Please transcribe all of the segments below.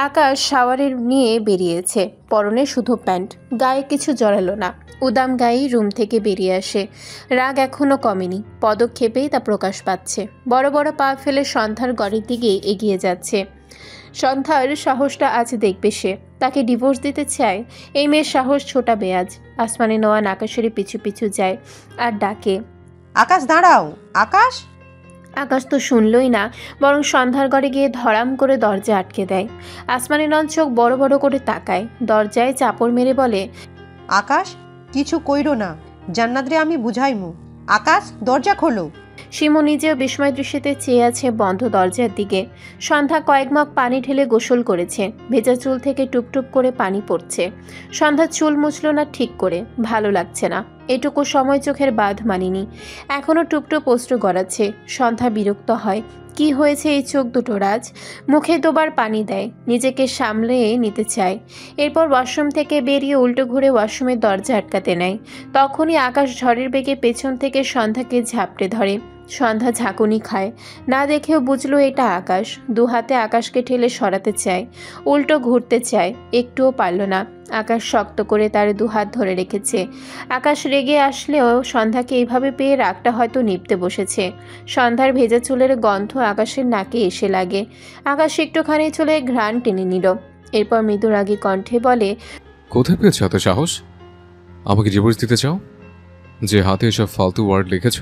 আকাশ শাওয়ারে নিয়ে বেরিয়েছে, পরনে শুধু প্যান্ট, গায়ে কিছু জড়ালো না। উদাম গায়েই রুম থেকে বেরিয়ে আসে। রাগ এখনও কমেনি, পদক্ষেপেই তা প্রকাশ পাচ্ছে। বড় বড় পা ফেলে সন্ধ্যার ঘরের দিকে এগিয়ে যাচ্ছে। সন্ধ্যার সাহসটা আজ দেখবে সে। তাকে ডিভোর্স দিতে চায়। এই মেয়ের সাহস ছোটা বেয়াজ। আসমানে নোয়ান আকাশেরই পিছু পিছু যায় আর ডাকে, আকাশ দাঁড়াও, আকাশ। আকাশ তো শুনলই না, বরং সন্ধ্যার ঘরে গিয়ে ধরাম করে দরজা আটকে দেয়। আসমানি নন চোখ বড় বড় করে তাকায়, দরজায় চাপড় মেরে বলে, আকাশ কিছু কইরো না, জান্নাতরে আমি বুঝাইমু। আকাশ দরজা খোলো। শিমু নিজেও বিস্ময় দৃষ্টিতে চেয়ে আছে বন্ধ দরজার দিকে। সন্ধ্যা কয়েক মগ পানি ঢেলে গোসল করেছে, ভেজা চুল থেকে টুপটুপ করে পানি পড়ছে। সন্ধ্যা চুল মুছল না ঠিক করে, ভালো লাগছে না। এটুকু সময় চোখের বাঁধ মানিনি, এখনও টুপটুপ অশ্রু গড়াচ্ছে। সন্ধ্যা বিরক্ত হয়। কি হয়েছে এই চোখ দুটো রাজ? মুখে দুবার পানি দেয়, নিজেকে সামলে নিতে চায়। এরপর ওয়াশরুম থেকে বেরিয়ে উল্টো ঘুরে ওয়াশরুমের দরজা আটকাতে নেয়। তখনই আকাশ ঝড়ের বেগে পেছন থেকে সন্ধ্যাকে ঝাপটে ধরে। সন্ধ্যা ঝাঁকুনি খায়, না দেখেও বুঝলো এটা আকাশ। দু হাতে আকাশকে ঠেলে সরাতে চায়, উল্টো ঘুরতে চায়, একটুও পারল না। আকাশ শক্ত করে তার দু হাত ধরে রেখেছে। আকাশ রেগে আসলেও সন্ধ্যাকে এইভাবে পেয়ে রাগটা হয়তো নিভতে বসেছে। সন্ধ্যার ভেজা চুলের গন্ধ আকাশের নাকে এসে লাগে। আকাশ একটুখানি চুলে ঘ্রাণ টেনে নিল। এরপর মৃদু রাগী কণ্ঠে বলে, কোথায় পেয়েছ এত সাহস? আমাকে ডিভোর্স দিতে চাও? যে হাতে এসব ফালতু ওয়ার্ড লিখেছ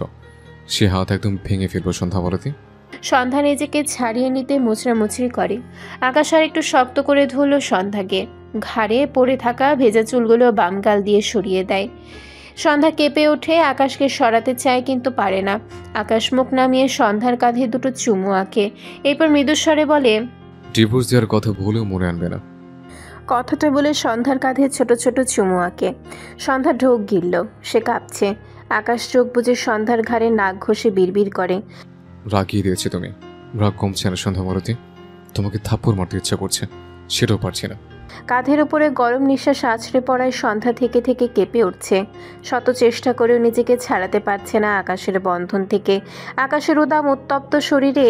সে হাত একদম ভেঙে ফেলবো সন্ধ্যা বলতি। সন্ধ্যা নিজেকে ছাড়িয়ে নিতে মুচড়ামুচড়ি করে। আকাশ আর একটু শক্ত করে ধরল সন্ধ্যাকে। ঘাড়ে পড়ে থাকা ভেজা চুলগুলো বাম গাল দিয়ে সরিয়ে দেয়। সন্ধ্যা কেঁপে ওঠে, আকাশকে সরাতে চায় কিন্তু পারে না। আকাশ মুখ নামিয়ে সন্ধ্যার কাঁধে দুটো চুমু আঁকে, এরপর মৃদুস্বরে বলে, ডিভোর্স দেওয়ার কথা ভুলেও মনে আনবে না। কথাটা বলে সন্ধ্যার কাঁধে ছোট ছোট চুমু আঁকে। সন্ধ্যা ঢোক গিলল, সে কাঁপছে। আকাশ চোখ বুজে সন্ধ্যার ঘাড়ে নাক ঘষে বিড়বিড় করে, রাগিয়ে দিয়েছে তুমি। রাগ কমছে না সন্ধ্যা বলতি। তোমাকে থাপ্পড় মারতে ইচ্ছা করছে, সেটাও পারছি না। কাঁধের উপরে গরম নিঃশ্বাস আছড়ে পড়ায় সন্ধ্যা থেকে থেকে কেঁপে উঠছে। শত চেষ্টা করেও নিজেকে ছাড়াতে পারছে না আকাশের বন্ধন থেকে। আকাশের উদাম উত্তপ্ত শরীরে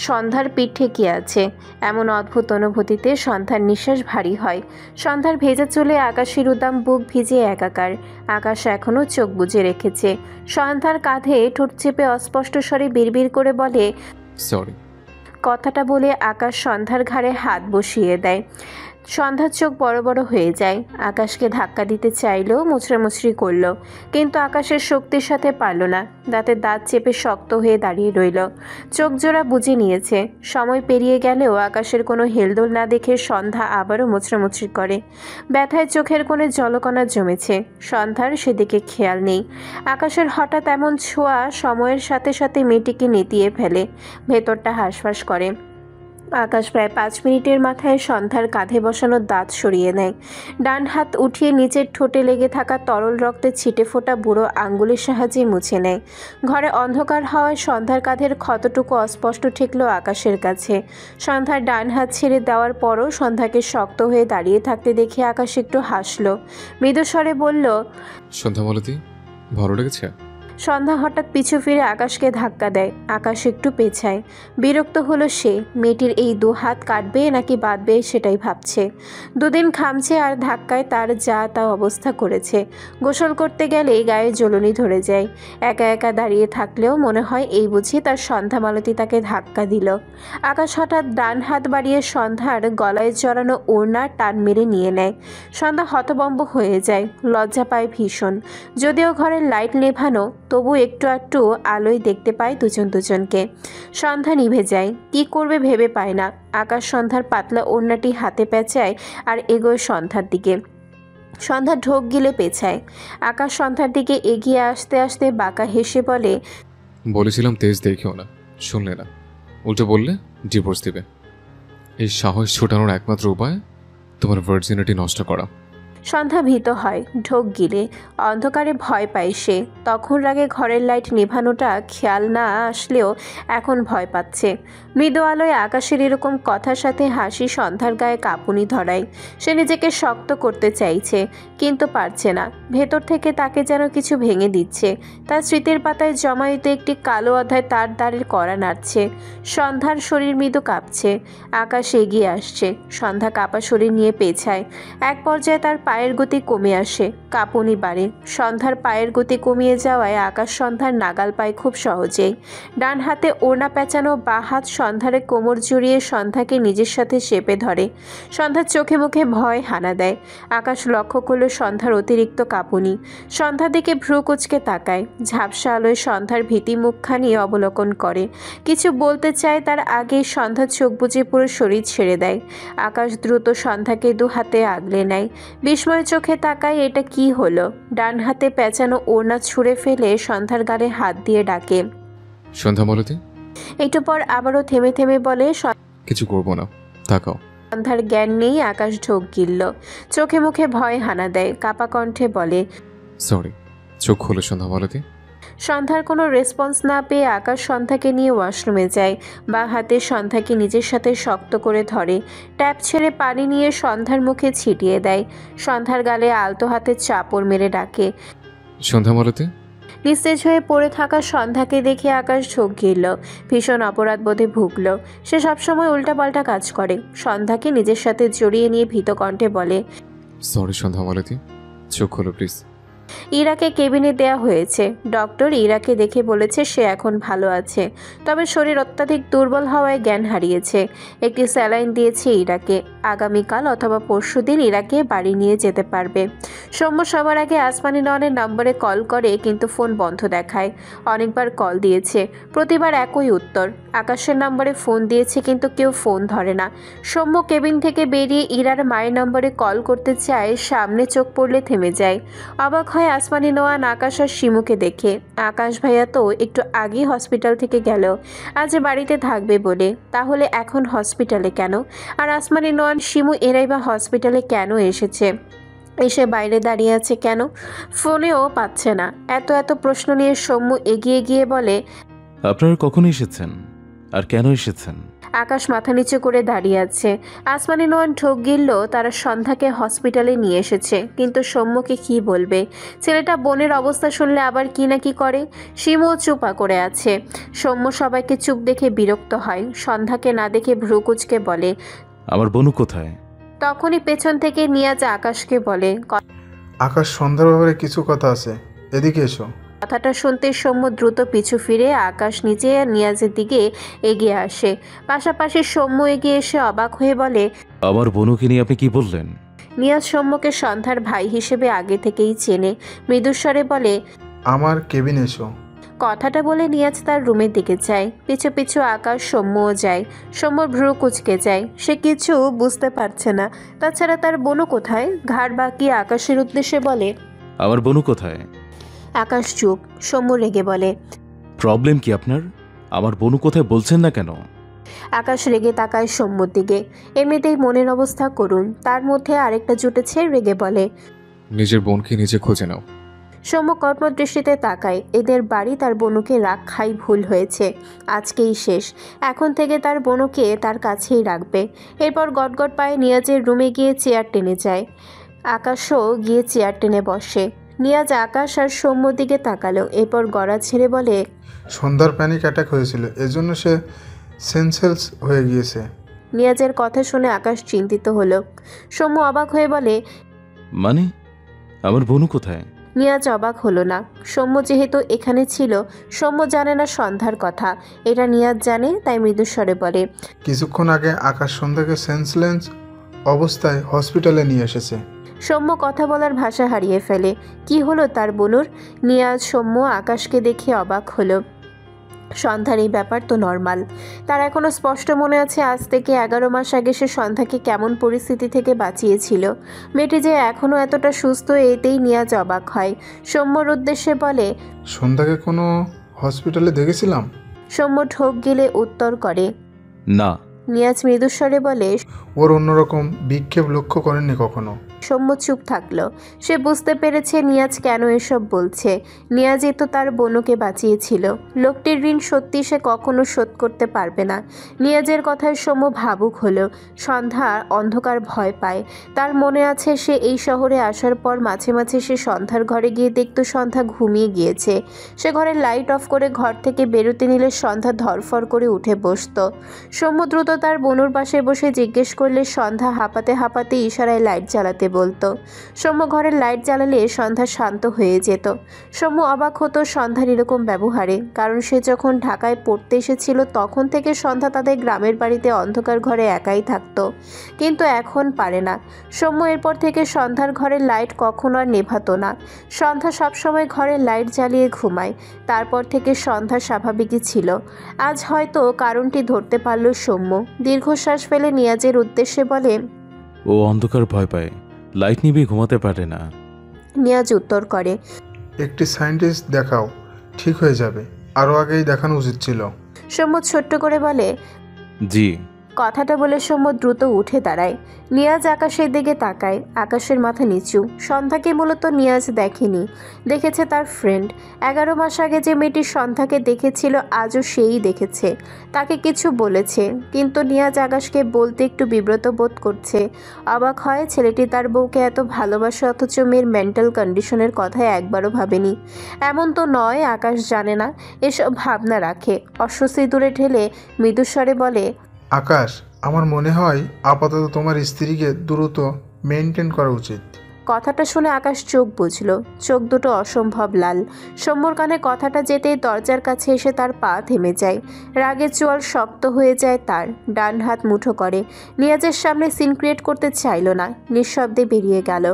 সন্ধ্যার পিঠ ঠেকিয়ে আছে। এমন অদ্ভুত অনুভূতিতে সন্ধ্যার নিঃশ্বাস ভারী হয়। সন্ধ্যার ভেজা চুলে আকাশের উদাম বুক ভিজে একাকার। আকাশ এখনও চোখ বুজে রেখেছে। সন্ধ্যার কাঁধে ঠোঁট চেপে অস্পষ্ট স্বরে বিড়বিড় করে বলে, সরি। কথাটা বলে আকাশ সন্ধ্যার ঘাড়ে হাত বসিয়ে দেয়। সন্ধ্যার চোখ বড় বড় হয়ে যায়। আকাশকে ধাক্কা দিতে চাইলেও মুচড়ামুচড়ি করলো, কিন্তু আকাশের শক্তির সাথে পারল না। দাঁতের দাঁত চেপে শক্ত হয়ে দাঁড়িয়ে রইল। চোখ জোড়া বুঝে নিয়েছে। সময় পেরিয়ে গেলেও আকাশের কোনো হেলদোল না দেখে সন্ধ্যা আবারও মুচড়ামুচড়ি করে। ব্যথায় চোখের কোণে জলকণা জমেছে। সন্ধ্যার সেদিকে খেয়াল নেই। আকাশের হঠাৎ এমন ছোঁয়া সময়ের সাথে সাথে মেয়েটিকে নেতিয়ে ফেলে। ভেতরটা হাঁসফাঁস করে। আকাশ প্রায় 5 মিনিটের মাথায় সন্ধ্যার কাঁধে বসানো দাঁত সরিয়ে নেয়। ডান হাত উঠিয়ে নিচের ঠোঁটে লেগে থাকা তরল রক্তে ছিটে ফোটা বুড়ো আঙ্গুলের সাহায্যে মুছে নেয়। ঘরে অন্ধকার হওয়ায় সন্ধ্যার কাঁধের ক্ষতটুকু অস্পষ্ট ঠেকল আকাশের কাছে। সন্ধ্যার ডান হাত ছেড়ে দেওয়ার পরও সন্ধ্যাকে শক্ত হয়ে দাঁড়িয়ে থাকতে দেখে আকাশ একটু হাসল। মৃদুস্বরে বলল, সন্ধ্যা বলতি, ভালো লেগেছে? সন্ধ্যা হঠাৎ পিছু ফিরে আকাশকে ধাক্কা দেয়। আকাশ একটু পেছায়। বিরক্ত হলো সে। মেয়েটির এই 2 হাত কাটবে নাকি বাঁধবে সেটাই ভাবছে। দুদিন খামছে আর ধাক্কায় তার যা তা অবস্থা করেছে। গোসল করতে গেলেই গায়ে জ্বলুনি ধরে যায়। একা একা দাঁড়িয়ে থাকলেও মনে হয় এই বুঝি তার সন্ধ্যা মালতী তাকে ধাক্কা দিল। আকাশ হঠাৎ ডান হাত বাড়িয়ে সন্ধ্যার গলায় জড়ানো ওড়না টান মেরে নিয়ে নেয়। সন্ধ্যা হতবম্ব হয়ে যায়, লজ্জা পায় ভীষণ। যদিও ঘরের লাইট নেভানো, তবু একটু একটু আলোয় দেখতে পায় দুজন দুজনকে। সন্ধ্যা নিভে যায়, কি করবে ভেবে পায় না। আকাশ সন্ধ্যার পাতলা ওড়নাটি হাতে পেঁচায় আর এগোয় সন্ধ্যার দিকে। সন্ধ্যা ঢোক গিলে পেছায়। আকাশ সন্ধ্যার দিকে এগিয়ে আসতে আসতে বাঁকা হেসে বলে, বলেছিলাম তেজ দেখেও না, শুনলে না, উল্টো বললে ডিভোর্স দিবে। এই সাহস ছোটানোর একমাত্র উপায় তোমার ভার্জিনিটি নষ্ট করা। সন্ধ্যা ভীত হয়, ঢোক গিলে। অন্ধকারে ভয় পায় সে। তখন রাগে ঘরের লাইট নেভানোটা খেয়াল না আসলেও এখন ভয় পাচ্ছে। মৃদু আলোয় আকাশের এরকম কথার সাথে হাসি সন্ধ্যার গায়ে কাঁপুনি ধরায়। সে নিজেকে শক্ত করতে চাইছে, কিন্তু পারছে না। ভেতর থেকে তাকে যেন কিছু ভেঙে দিচ্ছে। তার স্মৃতির পাতায় জমায়িত একটি কালো অধ্যায় তার দ্বারের কড়া নাড়ছে। সন্ধ্যার শরীর মৃদু কাঁপছে। আকাশ এগিয়ে আসছে। সন্ধ্যা কাঁপা শরীর নিয়ে পেছায়। এক পর্যায়ে তার পায়ের গতি কমে আসে, কাঁপুনি বাড়ে। সন্ধ্যার পায়ের গতি কমিয়ে যাওয়ায় আকাশ সন্ধ্যার নাগাল পায় খুব সহজেই। ডান হাতে ওড়না পেঁচানো বাঁ হাত সন্ধ্যারে কোমর জড়িয়ে সন্ধ্যাকে নিজের সাথে চেপে ধরে। সন্ধ্যার চোখে মুখে ভয় হানা দেয়। আকাশ লক্ষ্য করলো সন্ধ্যার অতিরিক্ত কাঁপুনি। সন্ধ্যার দিকে ভ্রু কুঁচকে তাকায়। ঝাপসা আলোয় সন্ধ্যার ভীতি মুখখানি অবলোকন করে। কিছু বলতে চায়, তার আগেই সন্ধ্যার চোখ বুজে পুরো শরীর ছেড়ে দেয়। আকাশ দ্রুত সন্ধ্যাকে দু হাতে আগলে নেয়। বিস্ময় চোখে তাকায়, এটা কি হলো? ডান হাতে পেঁচানো ওড়না ছুঁড়ে ফেলে সন্ধ্যার গালে হাত দিয়ে ডাকে, সন্ধ্যা মালতী। একটু পর আবারও থেমে থেমে বলে, কিছু করবো না, তাকাও। সন্ধ্যার জ্ঞান নেই। আকাশ ঢোক গিলল। চোখে মুখে ভয় হানা দেয়। কাপা কণ্ঠে বলে, সরি। চোখ খোলো সন্ধ্যা মালতী। সন্ধ্যার কোনো রেসপন্স না পেয়ে আকাশ সন্ধ্যাকে নিয়ে ওয়াশরুমে যায়। বা হাতে সন্ধ্যাকে নিজের সাথে শক্ত করে ধরে। ট্যাপ ছেড়ে পানি নিয়ে সন্ধ্যার মুখে ছিটিয়ে দেয়। সন্ধ্যার গালে আলতো হাতে চাপড় মেরে ডাকে, সন্ধ্যা মালতী। নিস্তেজ হয়ে পড়ে থাকা সন্ধ্যাকে দেখে আকাশ ঝোঁক গিলল। ভীষণ অপরাধবোধে ভুগল। সে সবসময় উল্টাপাল্টা কাজ করে। সন্ধ্যাকে নিজের সাথে জড়িয়ে নিয়ে ভীত কণ্ঠে বলে, সরি সন্ধ্যা মালতী, চোখ খোলো প্লিজ। ইরাকে কেবিনে দেয়া হয়েছে। ডক্টর ইরাকে দেখে বলেছে সে এখন ভালো আছে, তবে শরীর অত্যাধিক দুর্বল হওয়ায় জ্ঞান হারিয়েছে। একটি স্যালাইন দিয়েছে ইরাকে। আগামীকাল অথবা পরশুদিন ইরাকে বাড়ি নিয়ে যেতে পারবে। সৌম্য সবার আগে আসমানি নয়নের নম্বরে কল করে, কিন্তু ফোন বন্ধ দেখায়। অনেকবার কল দিয়েছে, প্রতিবার একই উত্তর। আকাশের নম্বরে ফোন দিয়েছে, কিন্তু কেউ ফোন ধরে না। সৌম্য কেবিন থেকে বেরিয়ে ইরার মায়ের নম্বরে কল করতে চায়, সামনে চোখ পড়লে থেমে যায়। অবাক হয় আসমানি নোয়ান আকাশ আর শিমুকে দেখে। আকাশ ভাইয়া তো একটু আগেই হসপিটাল থেকে গেল, আজ বাড়িতে থাকবে বলে। তাহলে এখন হসপিটালে কেন? আর আসমানি নোয়ান, শিমু এরাই বা হসপিটালে কেন এসেছে? এসে বাইরে দাঁড়িয়ে আছে কেন? ফোনেও পাচ্ছে না। এত এত প্রশ্ন নিয়ে সৌম্য এগিয়ে গিয়ে বলে, আপনারা কখন এসেছেন আর কেন এসেছেন? আকাশ মাথা নিচু করে দাঁড়িয়ে আছে। আসমানি নোয়ান ঠোক গিলল, তারা সন্ধ্যাকে হসপিটালে নিয়ে এসেছে, কিন্তু সৌম্যকে কি বলবে? ছেলেটা বোনের অবস্থা শুনলে আবার কি না কি করে। শিমুও চুপা করে আছে। সৌম্য সবাইকে চুপ দেখে বিরক্ত হয়। সন্ধ্যাকে না দেখে ভ্রু কুঁচকে বলে, আমার বনু কোথায়? তখনই পেছন থেকে নিয়াজ আকাশকে বলে, আকাশ সন্ধ্যার ব্যাপারে কিছু কথা আছে, এদিকে এসো। কথাটা শুনতে সৌম্য দ্রুত পিছু ফিরে আকাশ নিচে নিয়াজের দিকে এগিয়ে আসে। পাশাপাশি সৌম্য এগিয়ে এসে অবাক হয়ে বলে, আমার বনুকে নিয়ে আপনি কি বললেন? নিয়াজ সৌম্যকে সন্ধ্যার ভাই হিসেবে আগে থেকেই চেনে। মৃদুস্বরে বলে, আমার কেবিন এসো। কথাটা বলে নিয়াজ তার রুমের দিকে যায়। পিছু পিছু আকাশ সৌম্যও যায়। সৌম্য ভ্রু কুঁচকে যায়। সে কিছু বুঝতে পারছে না। তাছাড়া তার বোনও কোথায়? ঘাড় বাঁকিয়ে আকাশের উদ্দেশ্যে বলে, আমার বনু কোথায়? আকাশ চুপ। সৌম্য রেগে বলে, প্রবলেম কি আপনার? আমার বনু কোথায় বলছেন না কেন? আকাশ রেগে তাকায় সৌম্যর দিকে। এমনিতেই মনের অবস্থা করুন, তার মধ্যে আরেকটা জুটেছে। রেগে বলে, নিজের বোনকে নিজে খুঁজে নাও। সৌম্য কর্মদৃষ্টিতে তাকায়। এদের বাড়ি তার বনুকে রাখাই ভুল হয়েছে। আজকেই শেষ। এখন থেকে তার বনুকে তার কাছেই রাখবে। এরপর গটগট পায়ে নিয়াজের রুমে গিয়ে চেয়ার টেনে যায়। আকাশও গিয়ে চেয়ার টেনে বসে। নিয়াজ আকাশ আর সৌম্যর দিকে তাকালো। এরপর গড়া ছেড়ে বলে, সন্ধ্যার প্যানিক অ্যাটাক হয়েছিল, এজন্য সে সেন্সেলস হয়ে গিয়েছে। নিয়াজের কথা শুনে আকাশ চিন্তিত হলো। সৌম্য অবাক হয়ে বলে, মানে আমার বনু কোথায়? নিয়াজ অবাক হলো না। সৌম্য যেহেতু এখানে ছিল, সৌম্য জানে না সন্ধ্যার কথা। এটা নিয়াজ জানে, তাই মৃদুস্বরে বলে, কিছুক্ষণ আগে আকাশ সন্ধ্যাকে সেন্সলেস অবস্থায় হসপিটালে নিয়ে এসেছে। সৌম্য কথা বলার ভাষা হারিয়ে ফেলে। কি হলো তার বনুর? নিয়াজ সৌম্য আকাশকে দেখে অবাক হলো। সন্ধ্যার এই ব্যাপার তো নর্মাল। তার এখনও স্পষ্ট মনে আছে আজ থেকে 11 মাস আগে সে সন্ধ্যাকে কেমন পরিস্থিতি থেকে বাঁচিয়েছিল। মেয়েটি যে এখনও এতটা সুস্থ, এতেই নিয়াজ অবাক হয়। সৌম্যর উদ্দেশ্যে বলে, সন্ধ্যাকে কোনো হসপিটালে দেখেছিলাম। সৌম্য ঢোক গিলে উত্তর করে, না, নিয়াজ মৃদুস্বরে বলে। ওর অন্যরকম বিক্ষেপ লক্ষ্য করেননি কখনো? সৌম্য চুপ থাকলো। সে বুঝতে পেরেছে নিয়াজ কেন এসব বলছে। নিয়াজই তো তার বোনকে বাঁচিয়েছিল। লোকটির ঋণ সত্যি সে কখনো শোধ করতে পারবে না। নিয়াজের কথায় সৌম্য ভাবুক হলো। সন্ধ্যা অন্ধকার ভয় পায়। তার মনে আছে সে এই শহরে আসার পর মাঝে মাঝে সে সন্ধ্যার ঘরে গিয়ে দেখতো সন্ধ্যা ঘুমিয়ে গিয়েছে। সে ঘরের লাইট অফ করে ঘর থেকে বেরোতে নিলে সন্ধ্যা ধরফর করে উঠে বসতো। সৌম্য দ্রুত তার বোনুর পাশে বসে জিজ্ঞেস করলে সন্ধ্যা হাঁপাতে হাঁপাতে ইশারায় লাইট জ্বালাতে বলতো। সৌম্য ঘরের লাইট জ্বালালে সন্ধ্যা শান্ত হয়ে যেত। সৌম্য অবাক হতো সন্ধ্যার এরকম ব্যবহারে, কারণ সে যখন ঢাকায় পড়তে এসেছিল তখন থেকে সন্ধ্যা তাদের গ্রামের বাড়িতে অন্ধকার ঘরে একাই থাকতো, কিন্তু এখন পারে না। সৌম্য এরপর থেকে সন্ধ্যার ঘরের লাইট কখনো আর নেভাতো না। সন্ধ্যা সবসময় ঘরের লাইট জ্বালিয়ে ঘুমায়। তারপর থেকে সন্ধ্যা স্বাভাবিকই ছিল। আজ হয়তো কারণটি ধরতে পারল সৌম্য। দীর্ঘশ্বাস ফেলে নিয়াজের উদ্দেশ্যে বলে, ও অন্ধকার ভয় পায়, লাইট নিভে ঘুমাতে পারে না। নিয়াজ উত্তর করে, একটি সায়েন্টিস্ট দেখাও, ঠিক হয়ে যাবে। আরও আগেই দেখানো উচিত ছিল। সৌম্য ছোট্ট করে বলে। জি। কথাটা বলে সৌম্য দ্রুত উঠে দাঁড়ায়। নিয়াজ আকাশের দিকে তাকায়। আকাশের মাথা নিচু। সন্ধ্যাকে মূলত নিয়াজ দেখেনি, দেখেছে তার ফ্রেন্ড। 11 মাস আগে যে মেয়েটি সন্ধ্যাকে দেখেছিল আজও সেই দেখেছে। তাকে কিছু বলেছে, কিন্তু নিয়াজ আকাশকে বলতে একটু বিব্রত বোধ করছে। অবাক হয় ছেলেটি তার বউকে এত ভালোবাসে অথচ মেয়ের মেন্টাল কন্ডিশনের কথা একবারও ভাবেনি। এমন তো নয় আকাশ জানে না, এসব ভাবনা রাখে। অস্বস্তি দূরে ঠেলে মৃদুস্বরে বলে, আকাশ, আমার মনে হয় আপাতত তোমার স্ত্রীকে দ্রুত মেনটেন করা উচিত। কথাটা শুনে আকাশ চোখ বুঝল। চোখ দুটো অসম্ভব লাল। সৌম্যর কানে কথাটা যেতেই দরজার কাছে এসে তার পা থেমে যায়। রাগে চোয়াল শক্ত হয়ে যায় তার। ডান হাত মুঠো করে। নিয়াজের সামনে সিন ক্রিয়েট করতে চাইল না। নিঃশব্দে বেরিয়ে গেল।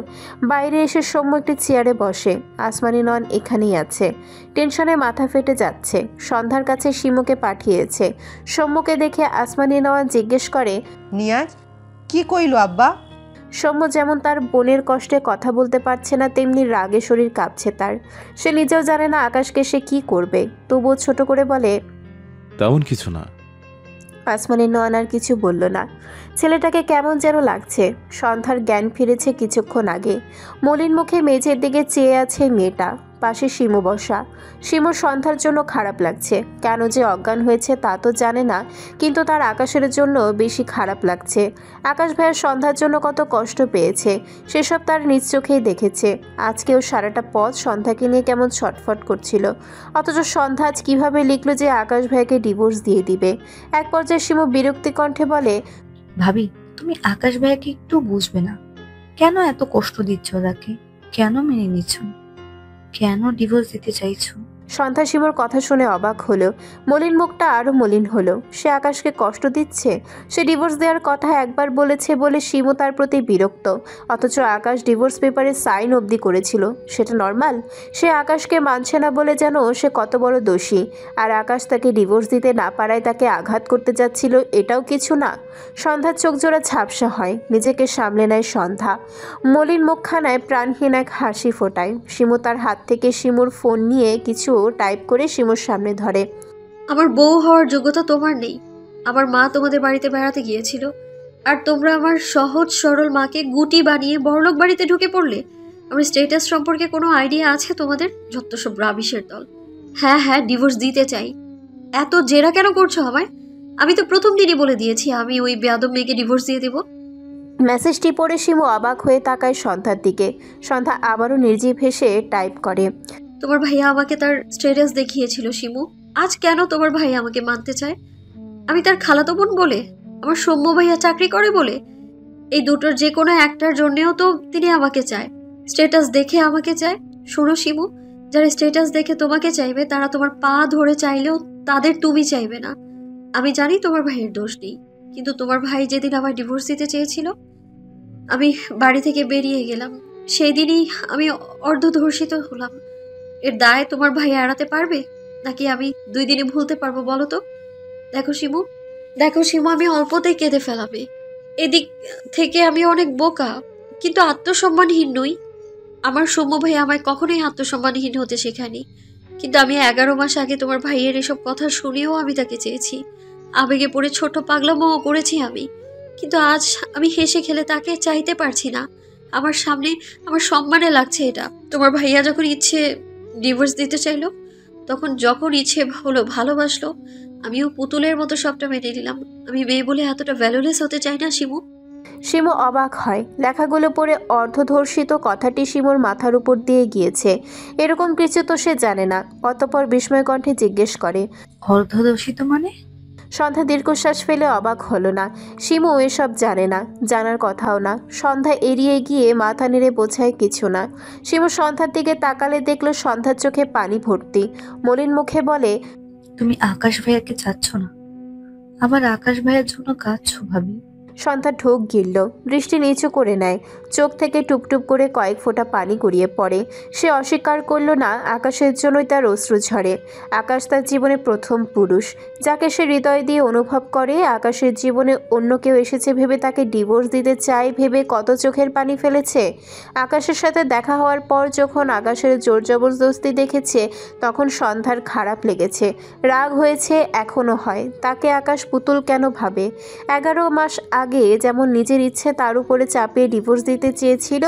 বাইরে এসে সৌম্য একটি চেয়ারে বসে। আসমানি নন এখানেই আছে। টেনশনে মাথা ফেটে যাচ্ছে। সন্ধ্যার কাছে শিমুকে পাঠিয়েছে। সৌম্যকে দেখে আসমানি নওয়ান জিজ্ঞেস করে, নিয়াজ, কি কইলো আব্বা? সৌম্য যেমন তার বোনের কষ্টে কথা বলতে পারছে না, তেমনি রাগে শরীর কাঁপছে তার। সে নিজেও জানে না আকাশকে সে কি করবে, তবুও ছোট করে বলে, তেমন কিছু না। আসমানি নন আর কিছু বলল না। ছেলেটাকে কেমন যেন লাগছে। সন্ধ্যার জ্ঞান ফিরেছে কিছুক্ষণ আগে। মলিন মুখে মেঝের দিকে চেয়ে আছে মেয়েটা। পাশে শিমু বসা। শিমুর সন্ধ্যার জন্য খারাপ লাগছে। কেন যে অজ্ঞান হয়েছে তা তো জানে না, কিন্তু তার আকাশের জন্য বেশি খারাপ লাগছে। আকাশ ভাইয়ের সন্ধ্যার জন্য কত কষ্ট পেয়েছে সেসব তার নিজ চোখেই দেখেছে। আজকেও সারাটা পথ সন্ধ্যাকে নিয়ে কেমন ছটফট করছিল। অথচ সন্ধ্যা আজ কীভাবে লিখলো যে আকাশ ভাইকে ডিভোর্স দিয়ে দিবে। এক পর্যায়ে শিমু বিরক্তি কণ্ঠে বলে, ভাবি, তুমি আকাশ ভাইয়াকে একটু বুঝবে না? কেন এত কষ্ট দিচ্ছ তাকে? কেন মেনে নিচ্ছ? কেন ডিভোর্স দিতে চাইছো? সন্ধ্যা শিমুর কথা শুনে অবাক হলো। মলিন মুখটা আরও মলিন হলো। সে আকাশকে কষ্ট দিচ্ছে? সে ডিভোর্স দেওয়ার কথা একবার বলেছে বলে শিমু তার প্রতি বিরক্ত, অথচ আকাশ ডিভোর্স পেপারে সাইন অবধি করেছিল। সেটা নর্মাল? সে আকাশকে মানছে না বলে যেন সে কত বড় দোষী, আর আকাশ তাকে ডিভোর্স দিতে না পারায় তাকে আঘাত করতে যাচ্ছিল, এটাও কিছু না? সন্ধ্যার চোখ জোড়া ঝাপসা হয়। নিজেকে সামলে নেয় সন্ধ্যা। মলিন মুখখানায় প্রাণহীন এক হাসি ফোটায়। শিমু তার হাত থেকে শিমুর ফোন নিয়ে কিছু টাইপ করে শিমুর সামনে ধরে। আমার বউ হওয়ার যোগ্যতা তোমার নেই। আমার মা তোমাদের বাড়িতে বেড়াতে গিয়েছিল, আর তোমরা আমার সহজ সরল মাকে গুটি বানিয়ে বড়লোক বাড়িতে ঢুকে পড়লে। আমার স্ট্যাটাস সম্পর্কে কোনো আইডিয়া আছে তোমাদের? যত সব রাবিশের দল। হ্যাঁ হ্যাঁ, ডিভোর্স দিতে চাই। এত জেরা কেন করছো আমায়? আমি তো প্রথম দিনই বলে দিয়েছি আমি ওই বেয়াদব মেয়েকে ডিভোর্স দিয়ে দেবো। মেসেজটি পড়ে শিমু অবাক হয়ে তাকায় সন্ধ্যার দিকে। সন্ধ্যা আবারও নির্জীব হেসে টাইপ করে, তোমার ভাইয়া আমাকে তার স্ট্যাটাস দেখিয়েছিল শিমু। আজ কেন তোমার ভাই আমাকে মানতে চায়? আমি তার খালাতো বোন বলে? আমার সৌম্য ভাইয়া চাকরি করে বলে? এই দুটোর যে কোনো একটার জন্যেও তো তিনি আমাকে চায়। স্ট্যাটাস দেখে আমাকে চায়। শোনো শিমু, যারা স্ট্যাটাস দেখে তোমাকে চাইবে তারা তোমার পা ধরে চাইলেও তাদের তুমি চাইবে না। আমি জানি তোমার ভাইয়ের দোষ নেই, কিন্তু তোমার ভাই যেদিন আমার ডিভোর্স দিতে চেয়েছিল আমি বাড়ি থেকে বেরিয়ে গেলাম, সেই দিনই আমি অর্ধধর্ষিত হলাম। এর দায় তোমার ভাই এড়াতে পারবে, নাকি আমি 2 দিনে ভুলতে পারবো বলো তো? দেখো শিমু, আমি অল্পতেই কেঁদে ফেলাবে। এদিক থেকে আমি অনেক বোকা, কিন্তু আত্মসম্মানহীন নই। আমার সৌম্য ভাই আমায় কখনোই আত্মসম্মানহীন হতে শেখায়নি, কিন্তু আমি 11 মাস আগে তোমার ভাইয়ের এসব কথা শুনেও আমি তাকে চেয়েছি। আবেগে পড়ে ছোট পাগলামোও করেছি আমি, কিন্তু আজ আমি হেসে খেলে তাকে চাইতে পারছি না আমার সামনে। আমার সম্মানে লাগছে এটা। তোমার ভাইয়া যখন ইচ্ছে ডিভোর্স দিতে চাইলো, তখন যখন ইচ্ছে হলো ভালোবাসলো, আমিও পুতুলের মতো সবটা মেনে নিলাম। আমি মেয়ে বলে এতটা ভ্যালুলেস হতে চাই না শিমু। শিমু অবাক হয়। লেখাগুলো পড়ে অর্ধধর্ষিত কথাটি শিমুর মাথার উপর দিয়ে গিয়েছে, এরকম কিছু তো সে জানে না। অতঃপর বিস্ময় কণ্ঠে জিজ্ঞেস করে। অর্ধদর্শিত মানে? সন্ধ্যা দীর্ঘশ্বাস ফেলে অবাক হলো না। শিমু এসব জানে না, জানার কথাও না। সন্ধ্যা এড়িয়ে গিয়ে মাথা নেড়ে বোঝায় কিছু না। শিমু সন্ধ্যার দিকে তাকালে দেখলো সন্ধ্যার চোখে পানি ভর্তি। মলিন মুখে বলে, তুমি আকাশ ভাইয়াকে চাচ্ছ না, আবার আকাশ ভাইয়ার জন্য কাঁদছো ভাবি? সন্ধ্যা ঢোক গিলল, দৃষ্টি নিচু করে নেয়। চোখ থেকে টুপটুপ করে কয়েক ফোঁটা পানি গড়িয়ে পড়ে। সে অস্বীকার করল না, আকাশের জন্যই তার অশ্রু ঝরে। আকাশ তার জীবনে প্রথম পুরুষ, যাকে সে হৃদয় দিয়ে অনুভব করে। আকাশের জীবনে অন্য কেউ এসেছে ভেবে তাকে ডিভোর্স দিতে চায় ভেবে কত চোখের পানি ফেলেছে। আকাশের সাথে দেখা হওয়ার পর যখন আকাশের জোর জবরদস্তি দেখেছে, তখন সন্ধ্যার খারাপ লেগেছে, রাগ হয়েছে, এখনও হয়। তাকে আকাশ পুতুল কেন ভাবে? 11 মাস আগে যেমন নিজের ইচ্ছে তার উপরে চাপিয়ে ডিভোর্স দিতে চেয়েছিল,